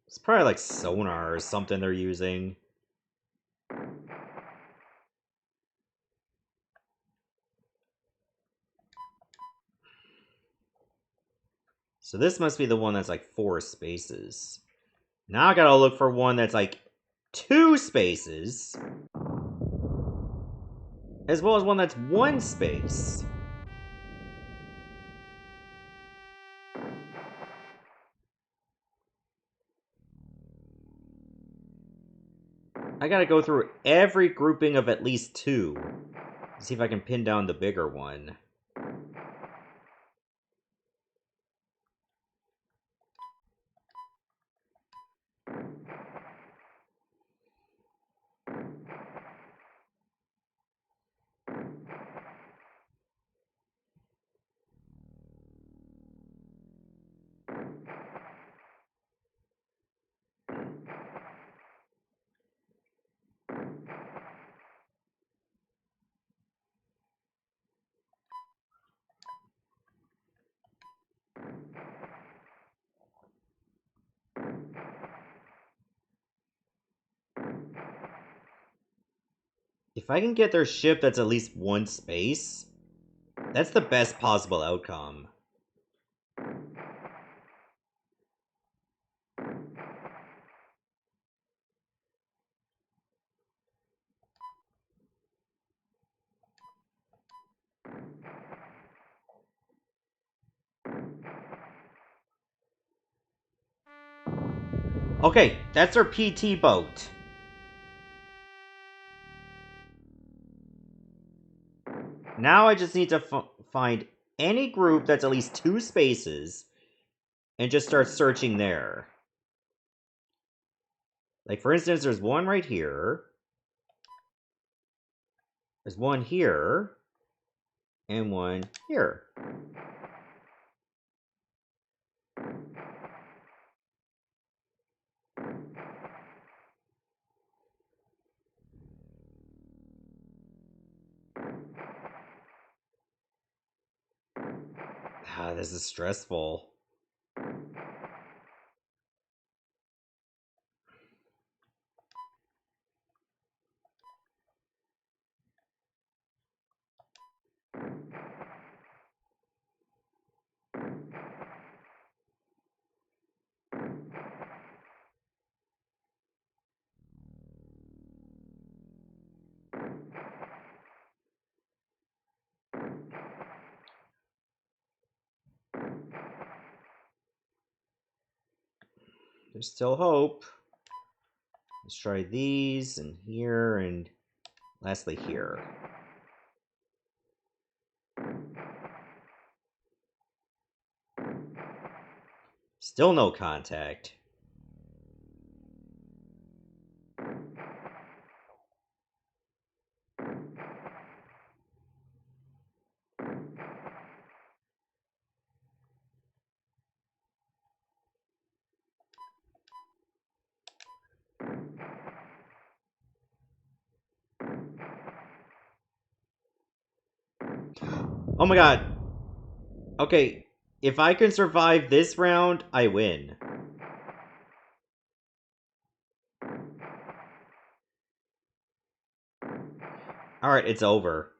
It's probably like sonar or something they're using. So this must be the one that's like 4 spaces. Now I gotta look for one that's like 2 spaces. As well as one that's 1 space. I gotta go through every grouping of at least 2. See if I can pin down the bigger one. If I can get their ship that's at least 1 space, that's the best possible outcome. Okay, that's our PT boat. Now I just need to find any group that's at least 2 spaces and just start searching there. Like, for instance, there's one right here. There's one here. And one here. Ah, this is stressful. There's still hope. Let's try these, and here, and lastly here. Still no contact. Oh my god. Okay, if I can survive this round, I win. Alright, it's over.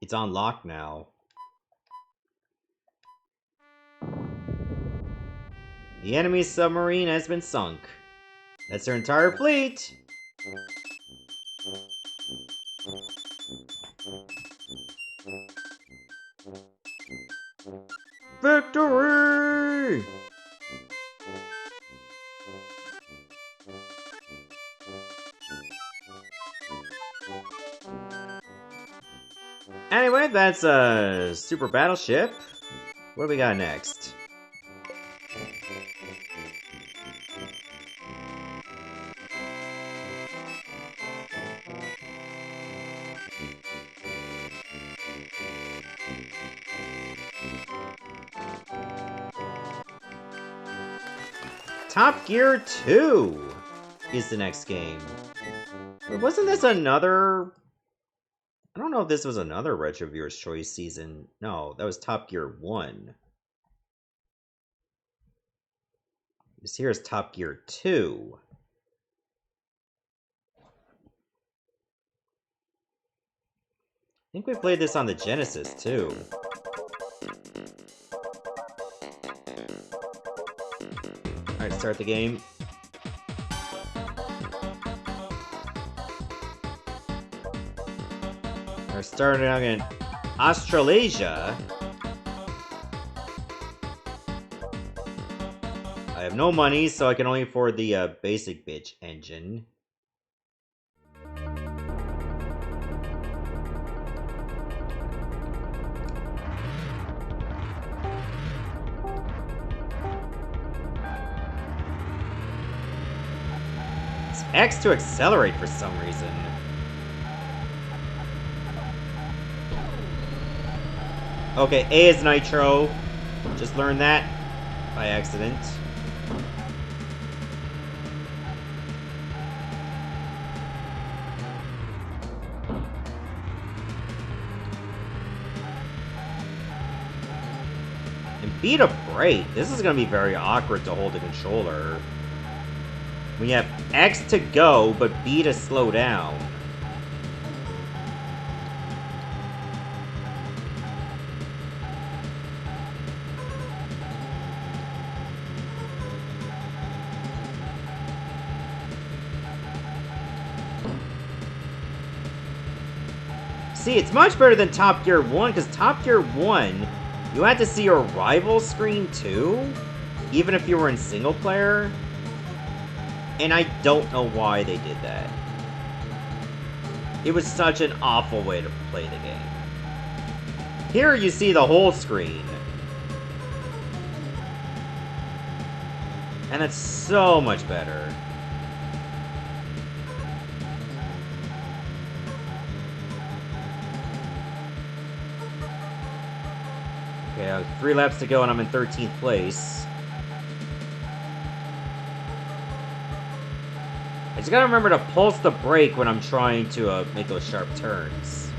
It's on lock now. The enemy submarine has been sunk. That's their entire fleet. Victory! Anyway, that's a super battleship. What do we got next? Top Gear 2 is the next game. Wasn't this another... I don't know if this was another Retro Viewer's Choice season. No, that was Top Gear 1. This here is Top Gear 2. I think we played this on the Genesis, too. Alright, start the game. We're starting out in Australasia. I have no money, so I can only afford the basic bitch engine. It's X to accelerate for some reason. Okay, A is nitro. Just learned that by accident. And B to brake. This is going to be very awkward to hold the controller. We have X to go, but B to slow down. See, it's much better than Top Gear 1, because Top Gear 1, you had to see your rival screen too, even if you were in single player. And I don't know why they did that. It was such an awful way to play the game. Here you see the whole screen. And it's so much better. Okay, 3 laps to go and I'm in 13th place. I just gotta remember to pulse the brake when I'm trying to make those sharp turns.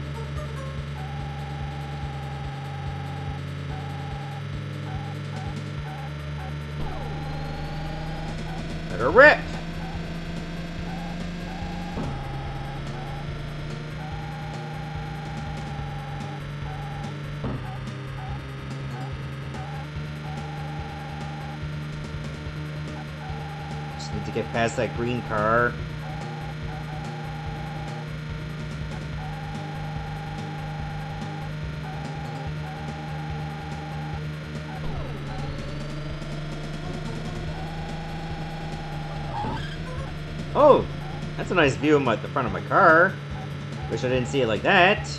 Let her rip! Need to get past that green car. Oh, that's a nice view of the front of my car. Wish I didn't see it like that.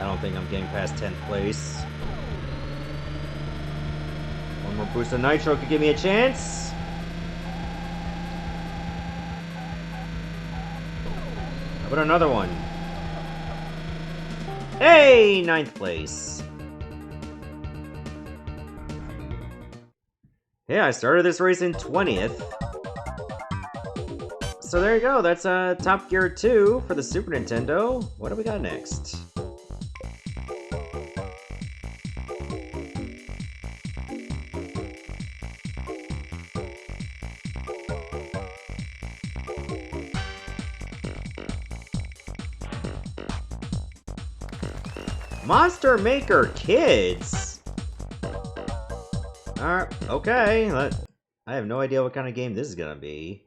I don't think I'm getting past 10th place. One more boost of Nitro could give me a chance. How about another one? Hey! 9th place. Yeah, I started this race in 20th. So there you go, that's Top Gear 2 for the Super Nintendo. What do we got next? Monster Maker Kids! Alright, okay. I have no idea what kind of game this is gonna be.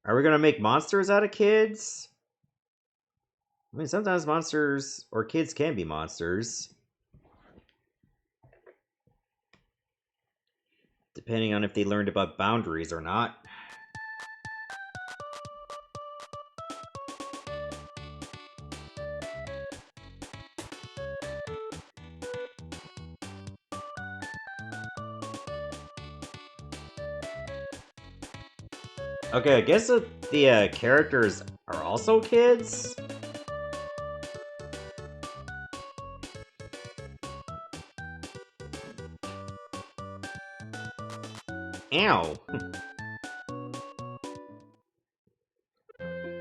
Are we gonna make monsters out of kids? I mean, sometimes monsters or kids can be monsters. Depending on if they learned about boundaries or not. Okay, I guess the characters are also kids? Ow!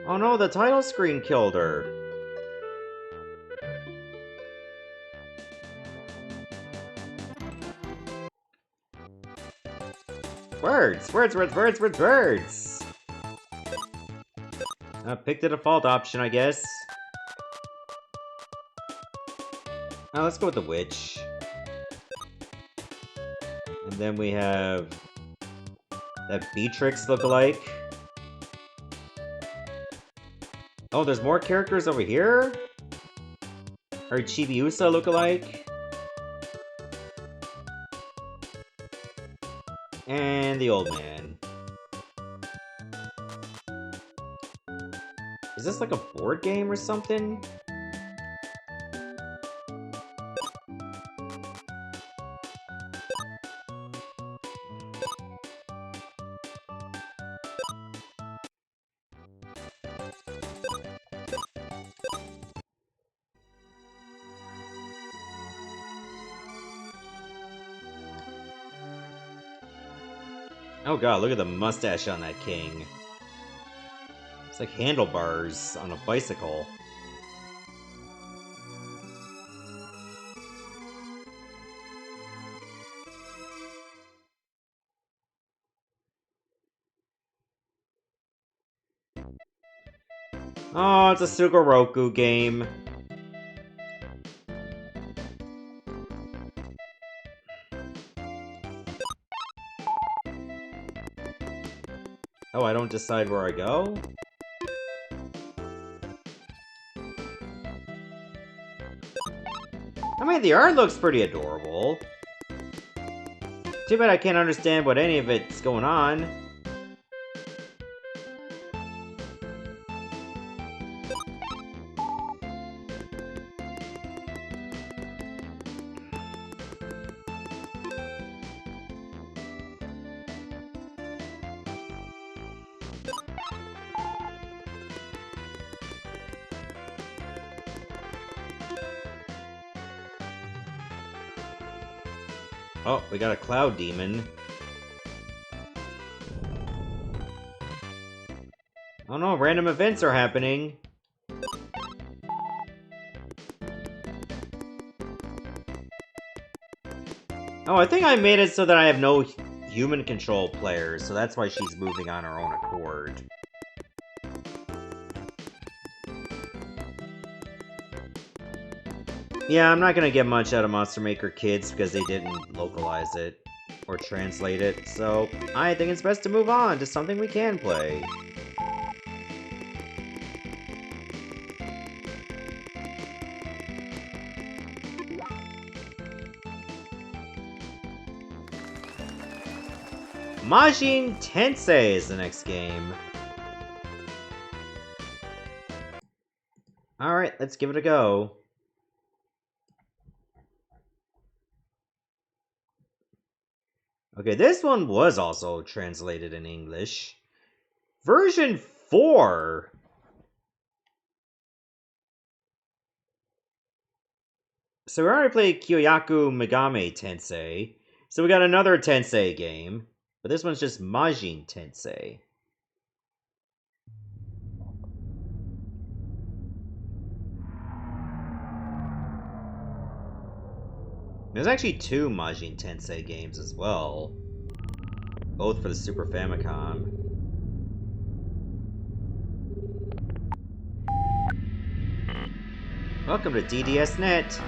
Oh no, the title screen killed her! Words! Words, words, words, words, words! Pick the default option, I guess. Let's go with the witch. And then we have that Beatrix lookalike. Oh, there's more characters over here? Or Chibiusa lookalike. And the old man. Is this like a board game or something? Oh god, look at the mustache on that king. It's like handlebars on a bicycle. Oh, it's a Sugoro game. Oh, I don't decide where I go? I mean, the art looks pretty adorable. Too bad I can't understand what any of it's going on. Oh, we got a cloud demon. Oh no, random events are happening. Oh, I think I made it so that I have no human control players, so that's why she's moving on her own accord. Yeah, I'm not gonna get much out of Monster Maker Kids because they didn't localize it or translate it, so I think it's best to move on to something we can play. Majin Tensei is the next game. Alright, let's give it a go. Okay, this one was also translated in English. Version 4! So we already played Kyuuyaku Megami Tensei. So we got another Tensei game. But this one's just Majin Tensei. There's actually 2 Majin Tensei games as well. Both for the Super Famicom. Welcome to DDSnet!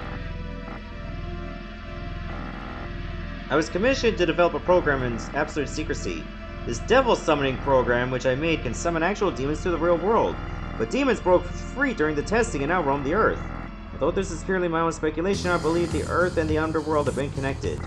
I was commissioned to develop a program in absolute secrecy. This devil summoning program which I made can summon actual demons to the real world. But demons broke free during the testing and now roam the Earth. Although this is purely my own speculation, I believe the Earth and the underworld have been connected.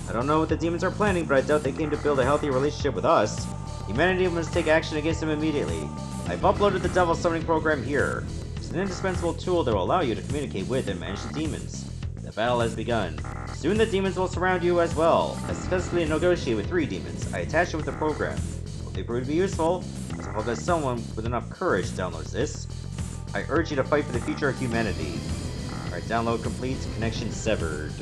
I don't know what the demons are planning, but I doubt they came to build a healthy relationship with us. Humanity must take action against them immediately. I've uploaded the devil summoning program here. It's an indispensable tool that will allow you to communicate with and manage the demons. The battle has begun. Soon the demons will surround you as well. I successfully negotiate with 3 demons. I attach them with the program. Will they prove to be useful? I hope that someone with enough courage downloads this. I urge you to fight for the future of humanity. Alright, download complete, connection severed.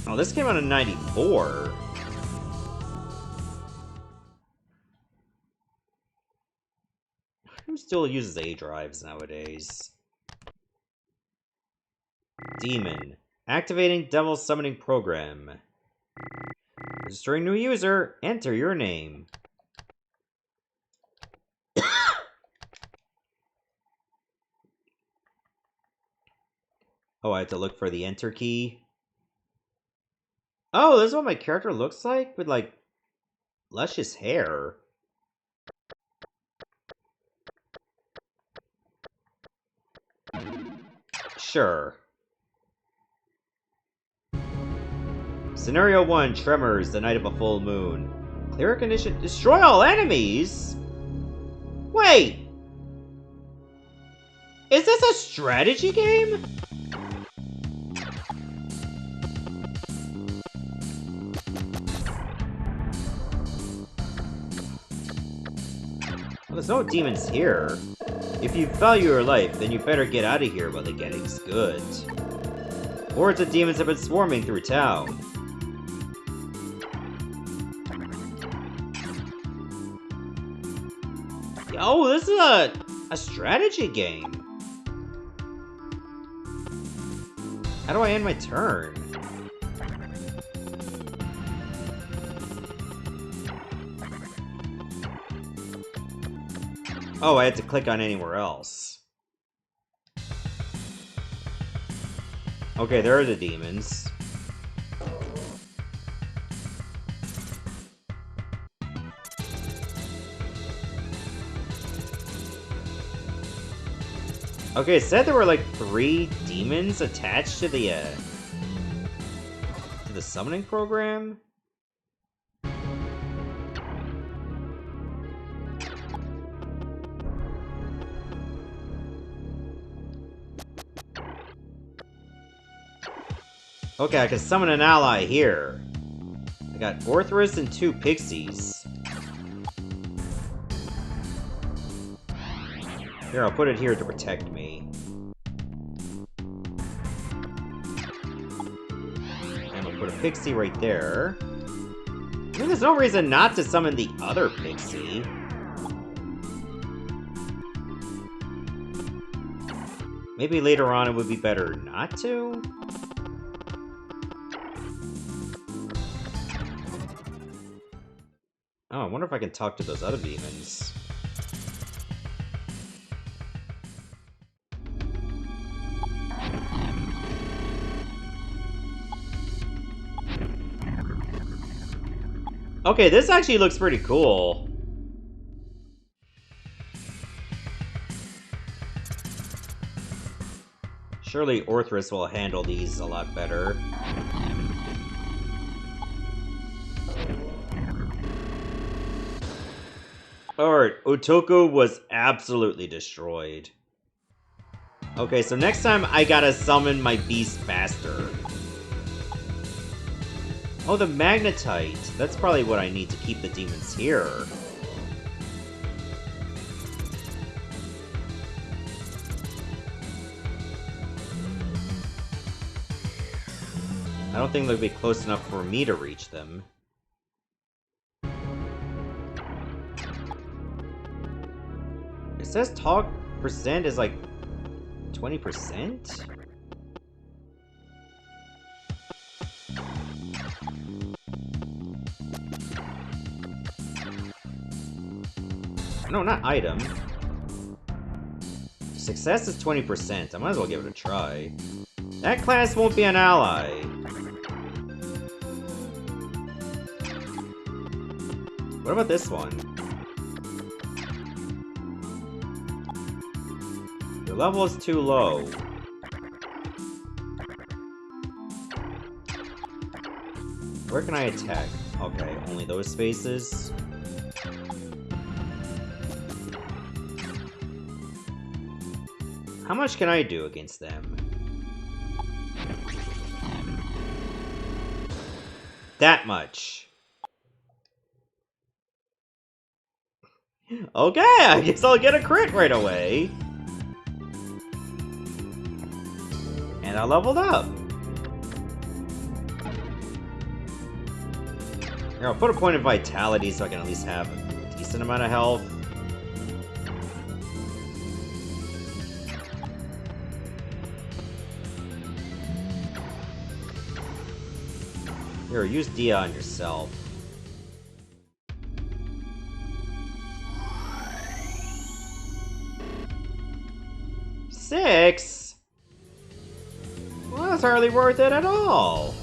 Oh, this came out in 94. Who still uses A drives nowadays? Demon. Activating Devil Summoning Program. Registering new user. Enter your name. Oh, I have to look for the enter key. Oh, this is what my character looks like? With, like, luscious hair. Sure. Scenario 1, Tremors, the night of a full moon. Clear condition, destroy all enemies? Wait! Is this a strategy game? Well, there's no demons here. If you value your life, then you better get out of here while the getting's good. Hordes of demons have been swarming through town. Oh, this is a strategy game. How do I end my turn? Oh, I had to click on anywhere else. Okay, there are the demons. Okay, it said there were like 3 demons attached to the summoning program. Okay, I can summon an ally here. I got Orthrus and 2 pixies. Here, I'll put it here to protect me. And I'll put a pixie right there. I mean, there's no reason not to summon the other pixie. Maybe later on it would be better not to? Oh, I wonder if I can talk to those other demons. Okay, this actually looks pretty cool. Surely Orthrus will handle these a lot better. Alright, Otoku was absolutely destroyed. Okay, so next time I gotta summon my beast faster. Oh, the Magnetite. That's probably what I need to keep the demons here. I don't think they'll be close enough for me to reach them. It says talk percent is like 20%? No, not item. Success is 20%. I might as well give it a try. That class won't be an ally. What about this one? Your level is too low. Where can I attack? Okay, only those spaces. How much can I do against them? That much. Okay, I guess I'll get a crit right away. And I leveled up. Here, I'll put a point of vitality so I can at least have a decent amount of health. Here, use Dia on yourself. Six? Well, that's hardly worth it at all.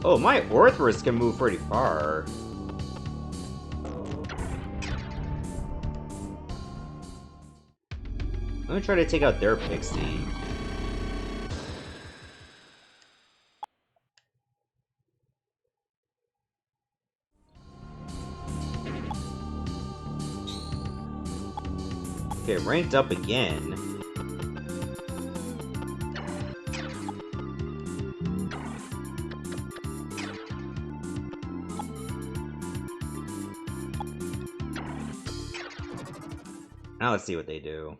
Oh, my Orthrus can move pretty far. I'm gonna try to take out their Pixie. Okay, ranked up again. Now let's see what they do.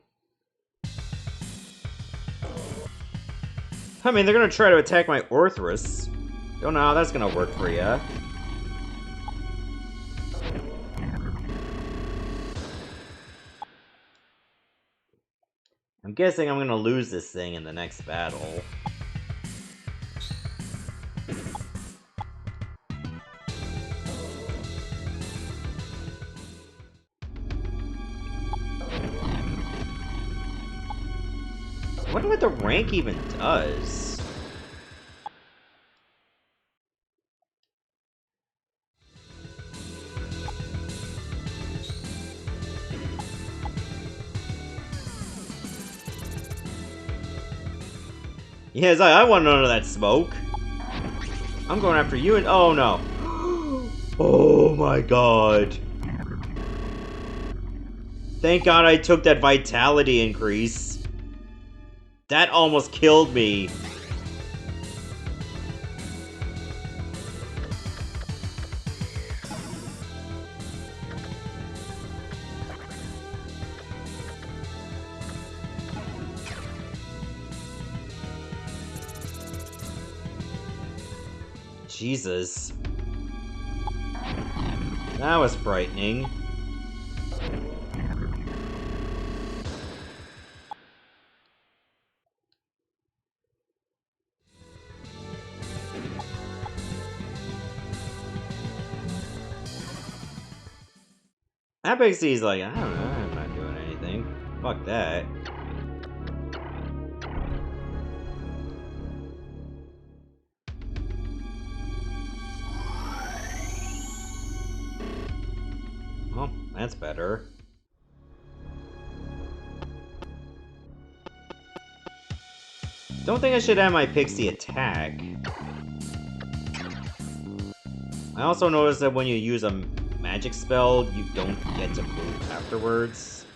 I mean, they're gonna try to attack my Orthrus. Don't know how that's gonna work for ya. I'm guessing I'm gonna lose this thing in the next battle. I wonder what the rank even does. Yes, I want none of that smoke. I'm going after you and... Oh, no. Oh, my God. Thank God I took that vitality increase. That almost killed me. Jesus. That was frightening. That Pixie's like, I don't know, I'm not doing anything. Fuck that. Well, that's better. Don't think I should have my Pixie attack. I also noticed that when you use a magic spell, you don't get to move afterwards.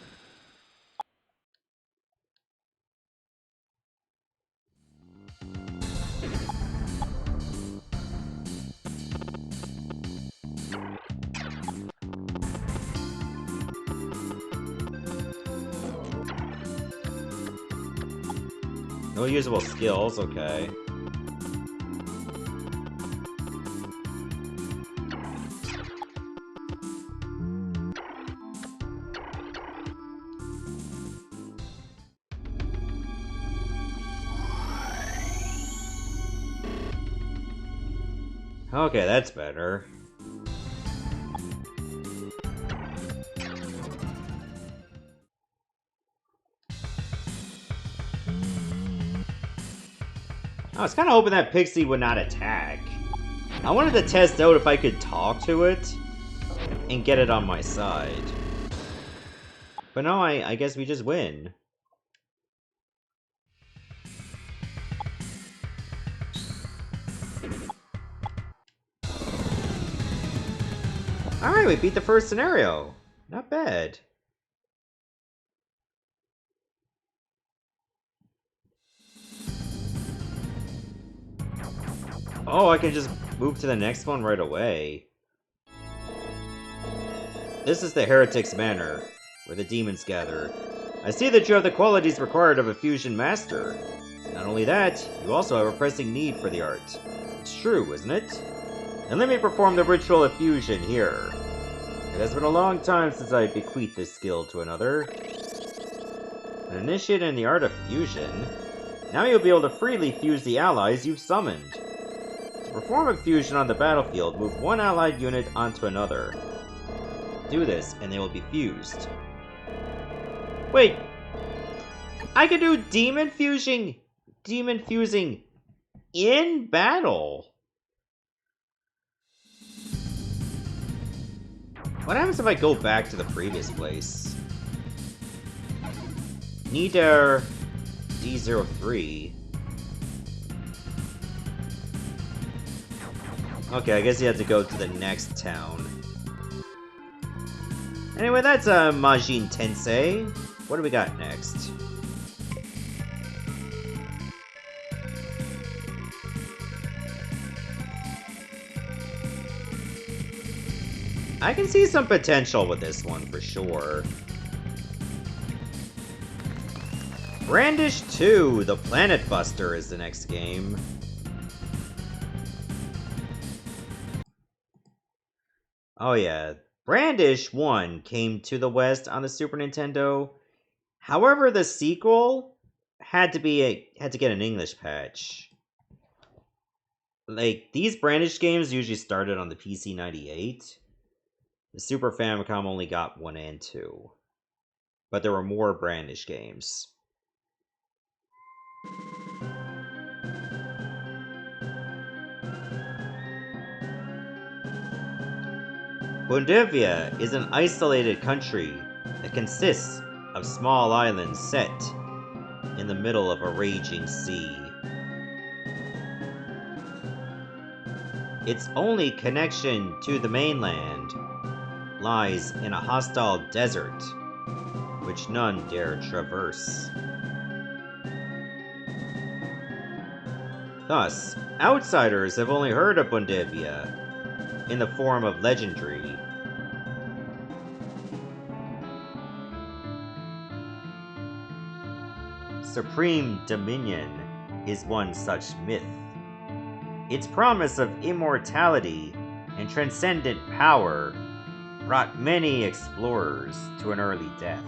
No usable skills, okay. Okay, that's better. I was kind of hoping that Pixie would not attack. I wanted to test out if I could talk to it and get it on my side. But no, I guess we just win. Alright, we beat the first scenario. Not bad. Oh, I can just move to the next one right away. This is the Heretic's Manor, where the demons gather. I see that you have the qualities required of a fusion master. Not only that, you also have a pressing need for the art. It's true, isn't it? And let me perform the ritual of fusion here. It has been a long time since I bequeathed this skill to another. An initiate in the art of fusion. Now you'll be able to freely fuse the allies you've summoned. To perform a fusion on the battlefield, move one allied unit onto another. Do this, and they will be fused. Wait! I can do demon fusing in battle! What happens if I go back to the previous place? Nieder D03. Okay, I guess you have to go to the next town. Anyway, that's Majin Tensei. What do we got next? I can see some potential with this one for sure. Brandish 2, the Planet Buster is the next game. Oh yeah, Brandish 1 came to the West on the Super Nintendo. However, the sequel had to get an English patch. Like, these Brandish games usually started on the PC 98. The Super Famicom only got 1 and 2. But there were more Brandish games. Bundevia is an isolated country that consists of small islands set in the middle of a raging sea. Its only connection to the mainland lies in a hostile desert, which none dare traverse. Thus, outsiders have only heard of Bundevia in the form of legendary. Supreme Dominion is one such myth. Its promise of immortality and transcendent power brought many explorers to an early death.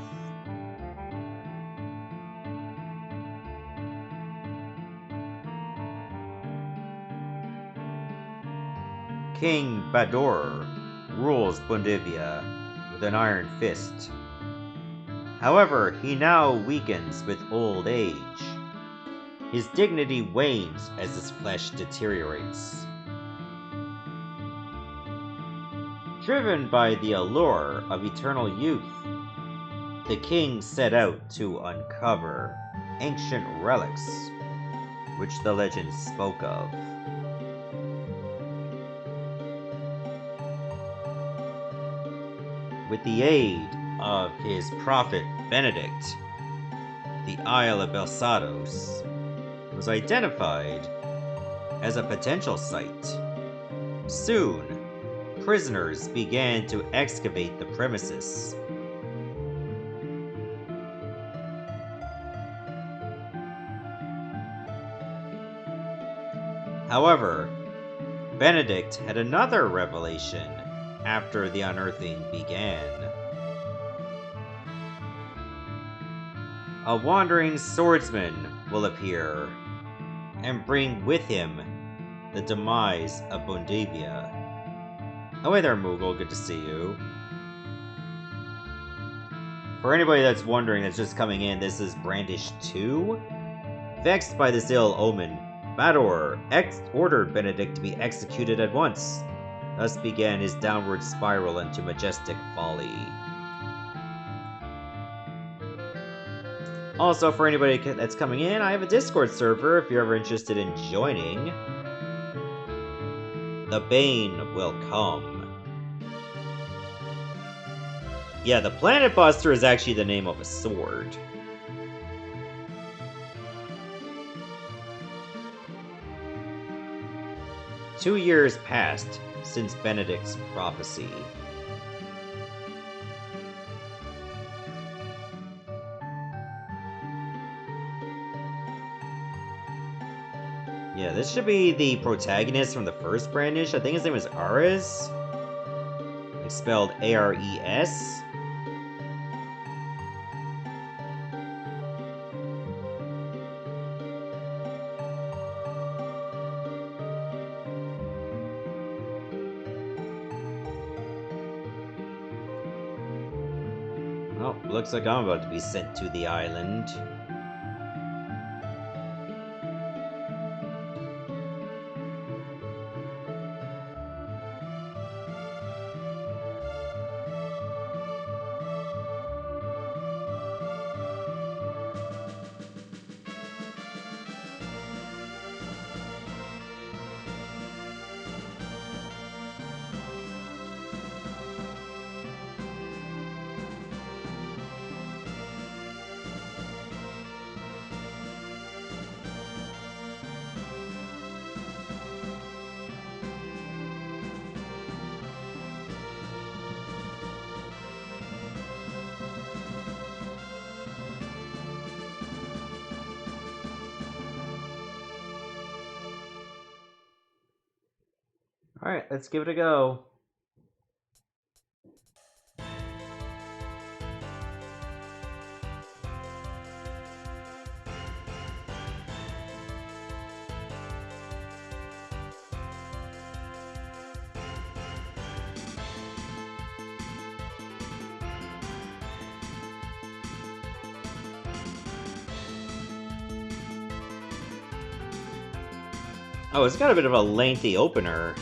King Badur rules Bundevia with an iron fist. However, he now weakens with old age. His dignity wanes as his flesh deteriorates. Driven by the allure of eternal youth, the king set out to uncover ancient relics which the legends spoke of. with the aid of his prophet Benedict, the Isle of Belsados was identified as a potential site. Soon, prisoners began to excavate the premises. However, Benedict had another revelation after the unearthing began. A wandering swordsman will appear and bring with him the demise of Bondavia. Oh, hey there, Moogle. Good to see you. For anybody that's wondering that's just coming in, this is Brandish 2. Vexed by this ill omen, Bador ordered Benedict to be executed at once. Thus began his downward spiral into majestic folly. Also, for anybody that's coming in, I have a Discord server if you're ever interested in joining. The Bane will come. Yeah, the Planet Buster is actually the name of a sword. Two years passed since Benedict's prophecy. Yeah, this should be the protagonist from the first Brandish. I think his name is Ares. It's spelled A-R-E-S. Oh, looks like I'm about to be sent to the island. Alright, let's give it a go. Oh, it's got a bit of a lengthy opener.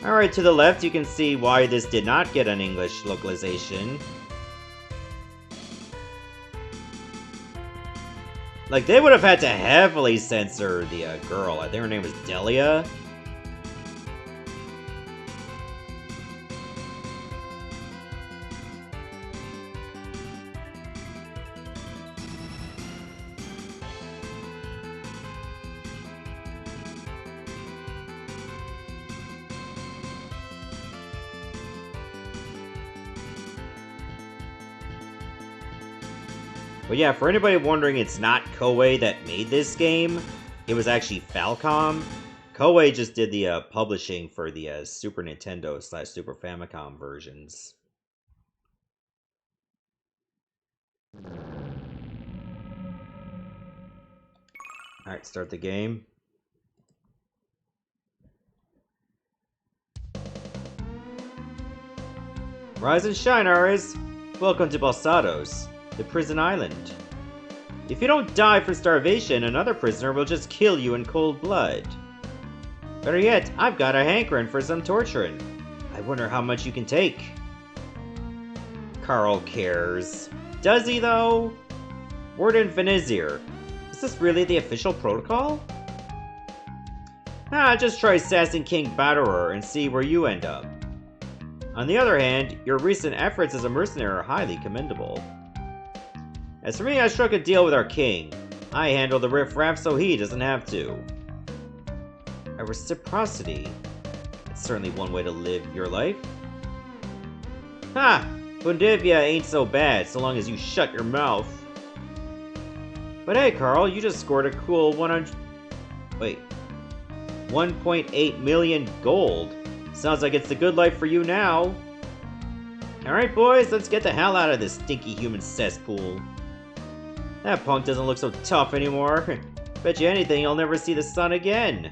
Alright, to the left you can see why this did not get an English localization. Like, they would have had to heavily censor the girl. I think her name was Delia. But yeah, for anybody wondering, it's not Koei that made this game. It was actually Falcom. Koei just did the publishing for the Super Nintendo / Super Famicom versions. Alright, start the game. Rise and shine, Ares! Welcome to Balsados. the prison island. If you don't die from starvation, another prisoner will just kill you in cold blood. Better yet, I've got a hankering for some torturing. I wonder how much you can take. Carl cares. Does he, though? Warden Venezir. Is this really the official protocol? Just try sassing King Batterer and see where you end up. On the other hand, your recent efforts as a mercenary are highly commendable. As for me, I struck a deal with our king. I handle the riffraff so he doesn't have to. A reciprocity. It's certainly one way to live your life. Bundivia ain't so bad, so long as you shut your mouth. But hey, Carl, you just scored a cool 1.8 million gold. Sounds like it's the good life for you now. Alright, boys, let's get the hell out of this stinky human cesspool. That punk doesn't look so tough anymore. Bet you anything he'll never see the sun again.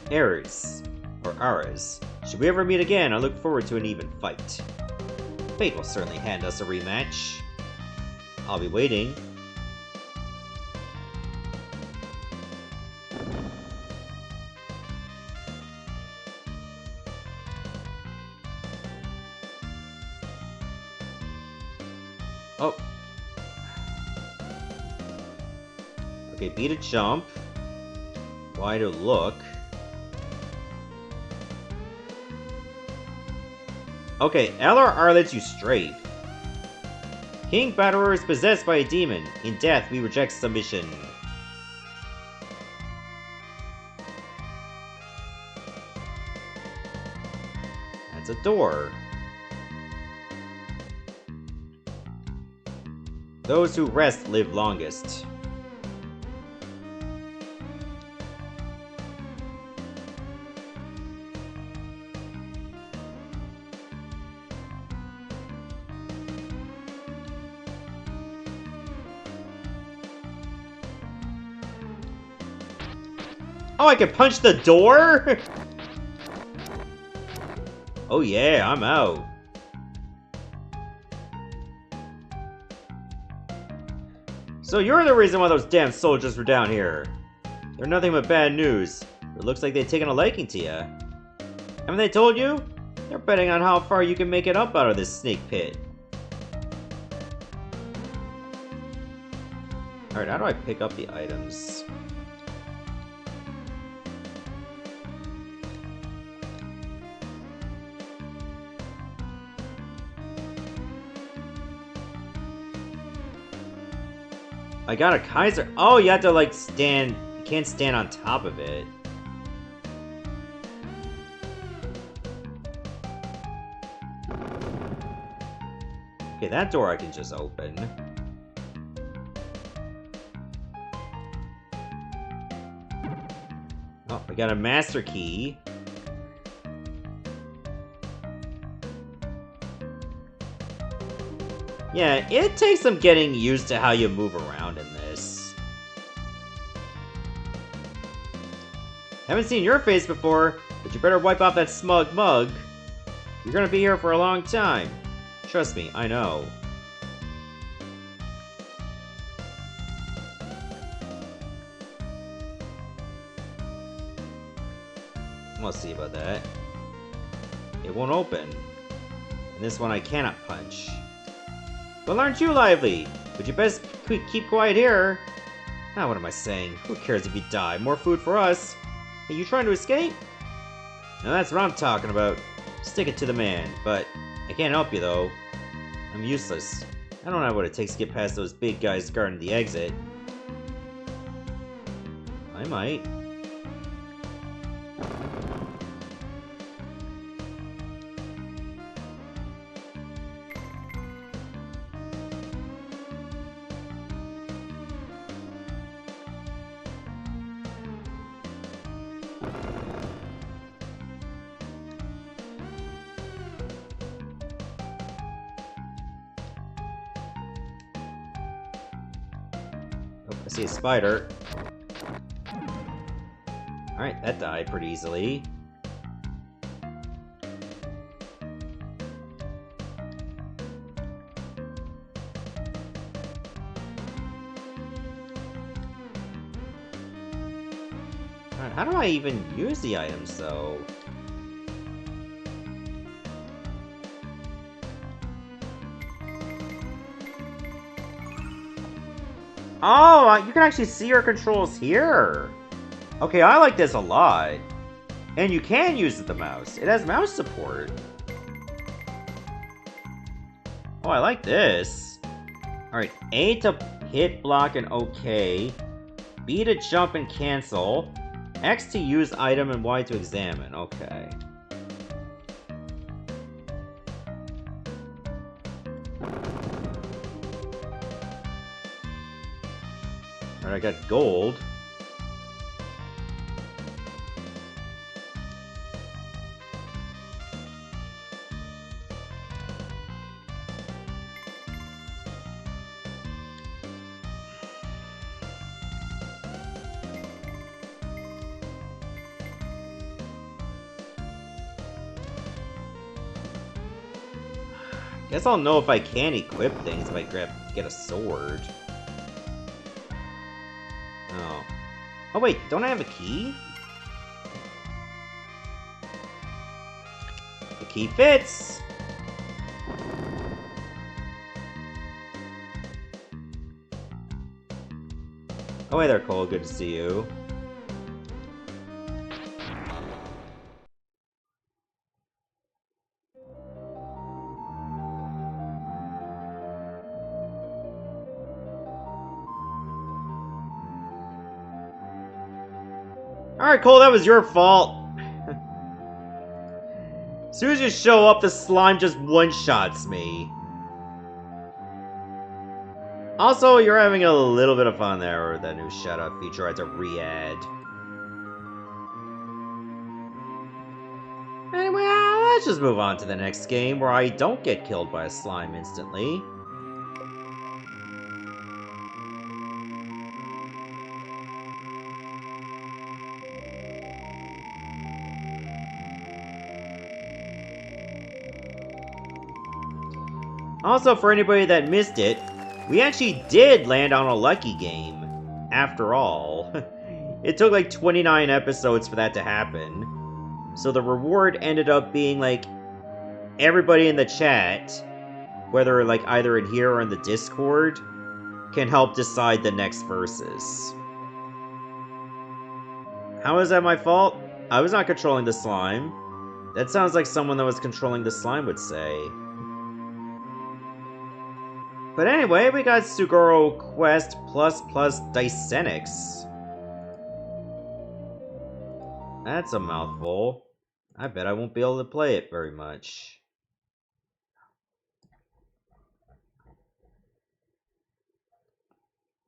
Ares, or Ares. Should we ever meet again, I look forward to an even fight. Fate will certainly hand us a rematch. I'll be waiting. Oh. Okay, B to jump. Y to look. Okay, L or R lets you strafe. King Batterer is possessed by a demon. In death, we reject submission. That's a door. Those who rest live longest. Oh, I can punch the door? Oh yeah, I'm out. So you're the reason why those damn soldiers were down here. They're nothing but bad news. It looks like they've taken a liking to you. Haven't they told you? They're betting on how far you can make it up out of this snake pit. Alright, how do I pick up the items? I got a Kaiser. Oh, you have to like stand. You can't stand on top of it. Okay, that door I can just open. Oh, I got a master key. Yeah, it takes some getting used to how you move around in this. Haven't seen your face before, but you better wipe off that smug mug. You're gonna be here for a long time. Trust me, I know. We'll see about that. It won't open. And this one I cannot punch. Well, aren't you lively? But you best keep quiet here. What am I saying? Who cares if you die? More food for us. Are you trying to escape? Now that's what I'm talking about. Stick it to the man. But I can't help you, though. I'm useless. I don't know what it takes to get past those big guys guarding the exit. I might. I see a spider. Alright, that died pretty easily. Alright, how do I even use the items, though? Oh, you can actually see your controls here! Okay, I like this a lot. And you can use the mouse. It has mouse support. Oh, I like this. Alright, A to hit, block, and OK. B to jump and cancel. X to use item and Y to examine. Okay. Alright, I got gold. Guess I'll know if I can equip things if I get a sword. Oh. Oh wait, don't I have a key? The key fits! Oh hey there, Cole, good to see you. Alright, Cole, that was your fault. As soon as you show up, the slime just one-shots me. Also, you're having a little bit of fun there with that new shout-out feature I had to re-add. Anyway, let's just move on to the next game where I don't get killed by a slime instantly. Also, for anybody that missed it, we actually did land on a lucky game, after all. It took like 29 episodes for that to happen. So the reward ended up being like, everybody in the chat, whether like either in here or in the Discord, can help decide the next verses. How is that my fault? I was not controlling the slime. That sounds like someone that was controlling the slime would say. But anyway, we got Sugoro Quest plus Dicenics. That's a mouthful. I bet I won't be able to play it very much.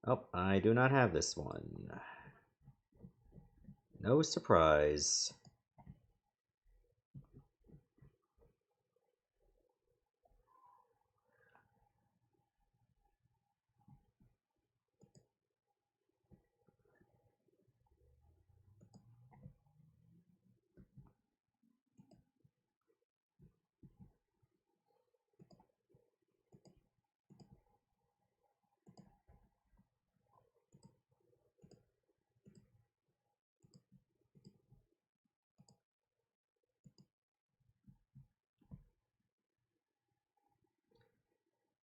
Oh, I do not have this one. No surprise.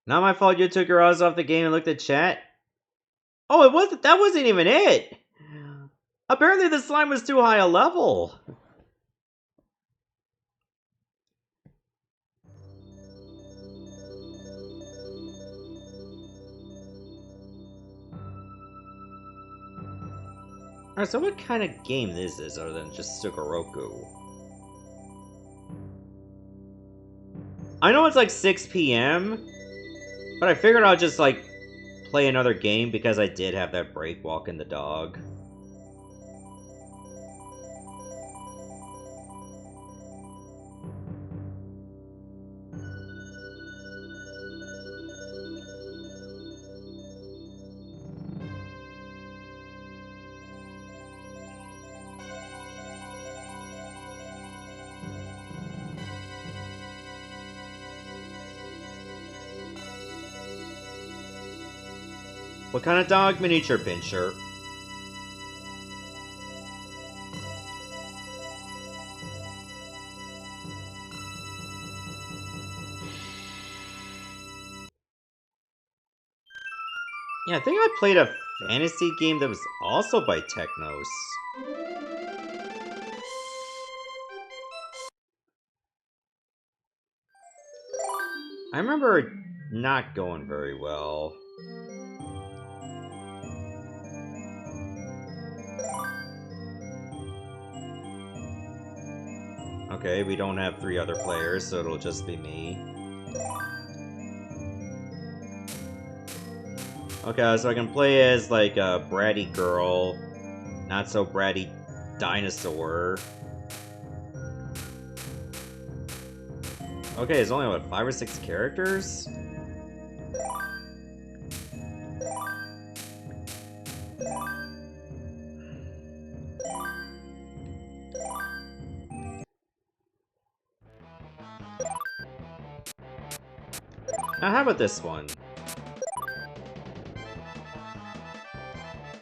Not my fault you took your eyes off the game and looked at chat. Oh, it wasn't. That wasn't even it. Apparently the slime was too high a level. Alright, so what kind of game is this other than just Sugoroku? I know it's like 6 p.m., but I figured I'll just like play another game because I did have that break walking the dog. What kind of dog? Miniature Pinscher. Yeah, I think I played a fantasy game that was also by Technos. I remember it not going very well. Okay, we don't have 3 other players, so it'll just be me. Okay, so I can play as, like, a bratty girl, not so bratty dinosaur. Okay, it's only, what, 5 or 6 characters? Now, how about this one?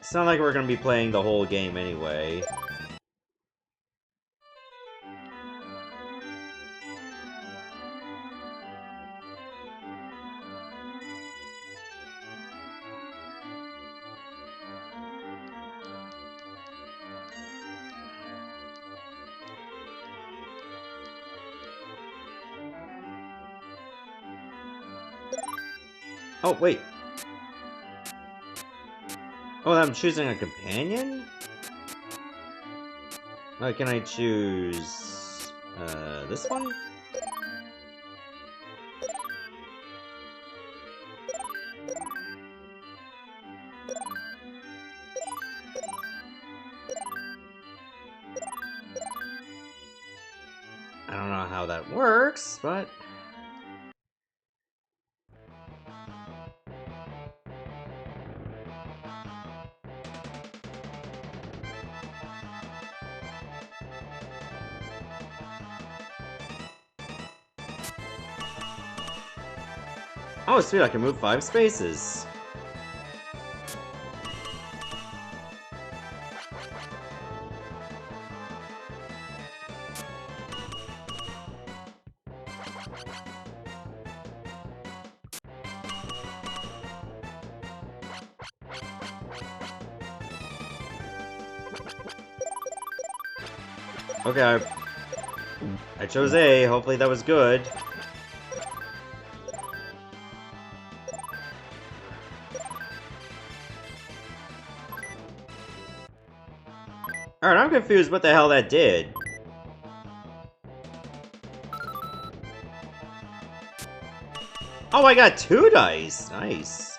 It's not like we're gonna be playing the whole game anyway. Oh, wait. Oh, I'm choosing a companion? Oh, can I choose... this one? I don't know how that works, but... Oh, sweet, I can move 5 spaces. Okay, I chose A. Hopefully that was good. Alright, I'm confused what the hell that did. Oh, I got 2 dice! Nice.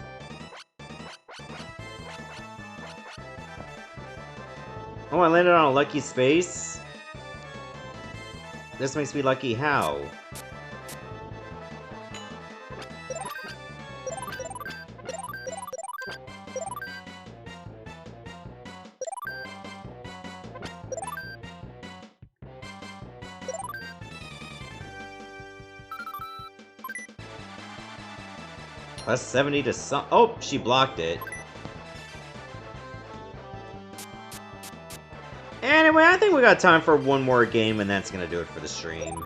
Oh, I landed on a lucky space? This makes me lucky how? Plus 70 to some. Oh, she blocked it. Anyway, I think we got time for one more game, and that's gonna do it for the stream.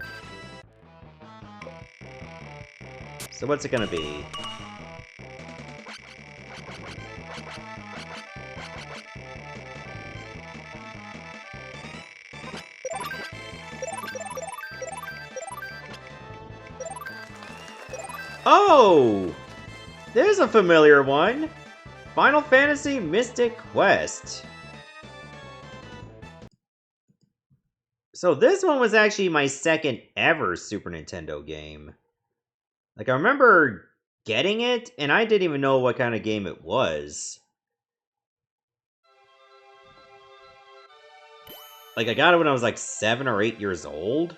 So what's it gonna be? Oh! There's a familiar one! Final Fantasy Mystic Quest. So this one was actually my second ever Super Nintendo game. Like, I remember getting it, and I didn't even know what kind of game it was. Like, I got it when I was like 7 or 8 years old.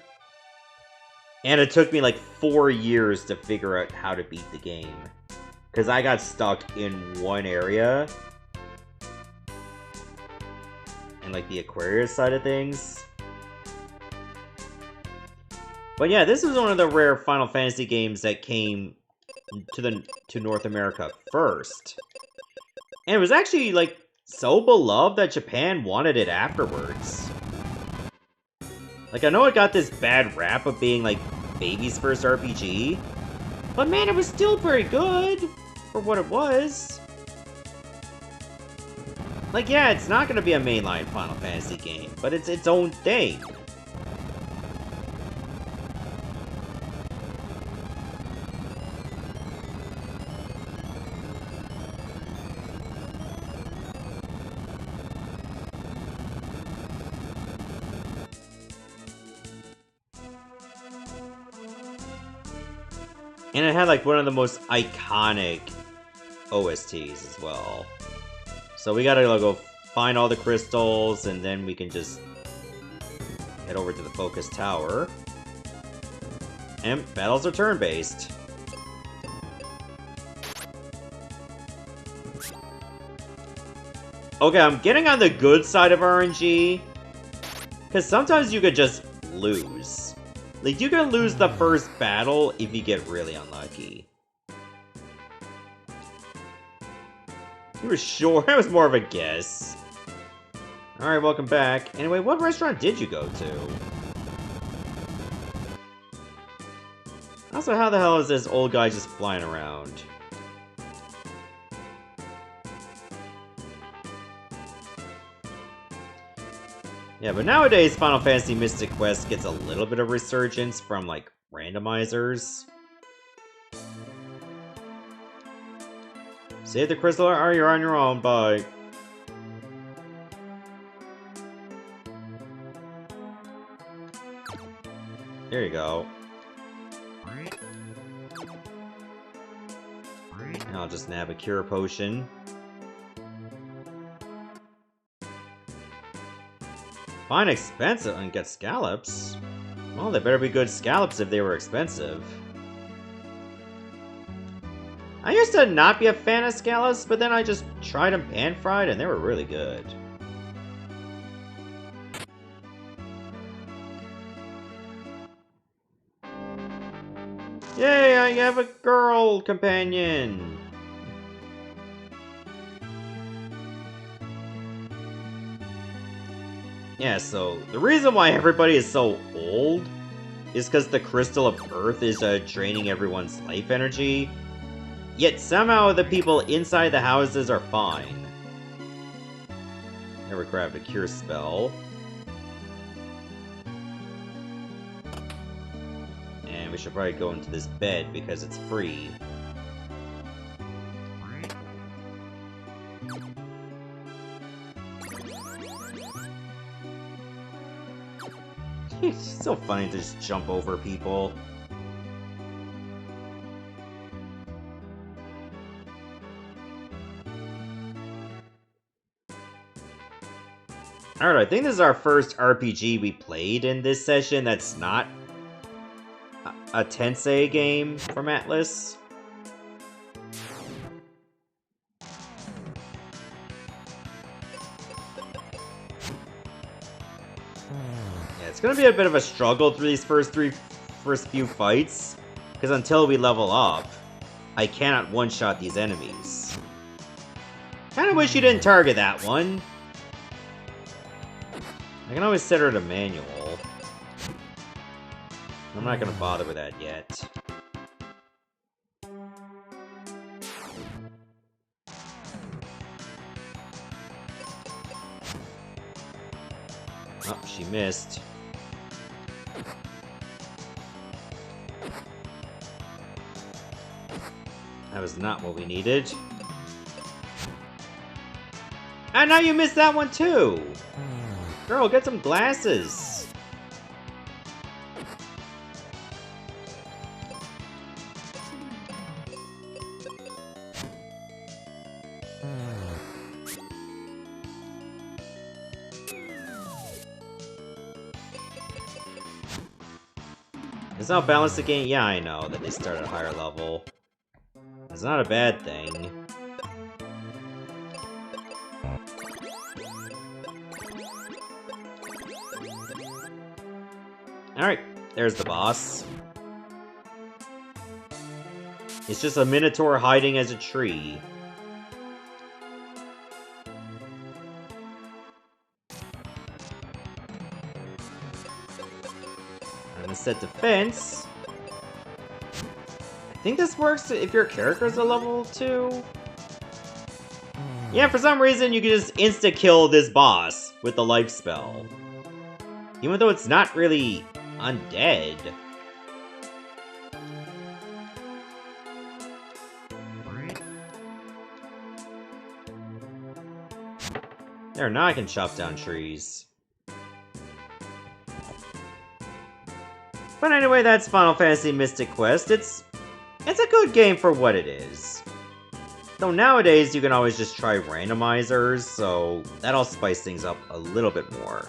And it took me like 4 years to figure out how to beat the game. Because I got stuck in one area. And like the Aquarius side of things. But yeah, this was one of the rare Final Fantasy games that came to North America first. And it was actually, like, so beloved that Japan wanted it afterwards. Like, I know it got this bad rap of being, like, baby's first RPG, but man, it was still very good for what it was. Like, yeah, it's not gonna be a mainline Final Fantasy game, but it's its own thing. And it had, like, one of the most iconic OSTs as well. So we gotta go find all the crystals, and then we can just head over to the focus tower. And battles are turn-based. Okay, I'm getting on the good side of RNG, because sometimes you could just lose. Like, you can lose the first battle if you get really unlucky. You were sure? That was more of a guess. Alright, welcome back. Anyway, what restaurant did you go to? Also, how the hell is this old guy just flying around? Yeah, but nowadays Final Fantasy Mystic Quest gets a little bit of resurgence from, like, randomizers. Save the crystal or you're on your own, bye. There you go. And I'll just nab a cure potion. Find expensive and get scallops? Well, they better be good scallops if they were expensive. I used to not be a fan of scallops, but then I just tried them pan-fried and they were really good. Yay, I have a girl companion! Yeah, so the reason why everybody is so old is because the Crystal of Earth is draining everyone's life energy. Yet somehow the people inside the houses are fine. Never grabbed a cure spell. And we should probably go into this bed because it's free. It's so funny to just jump over people. Alright, I think this is our first RPG we played in this session that's not a Tensei game from Atlas. Yeah, it's gonna be a bit of a struggle through these first few fights, because until we level up, I cannot one-shot these enemies. Kinda wish you didn't target that one. I can always set her to manual. I'm not gonna bother with that yet. Oh, she missed. That was not what we needed. And now you missed that one too! Girl, get some glasses! It's not balanced again? Yeah, I know that they start at a higher level. It's not a bad thing. Alright, there's the boss. It's just a minotaur hiding as a tree. set defense. I think this works if your character's a level 2. Yeah, for some reason you can just insta-kill this boss with the life spell. Even though it's not really undead. There, now I can chop down trees. But anyway, that's Final Fantasy Mystic Quest. It's a good game for what it is. Though nowadays you can always just try randomizers, so that'll spice things up a little bit more.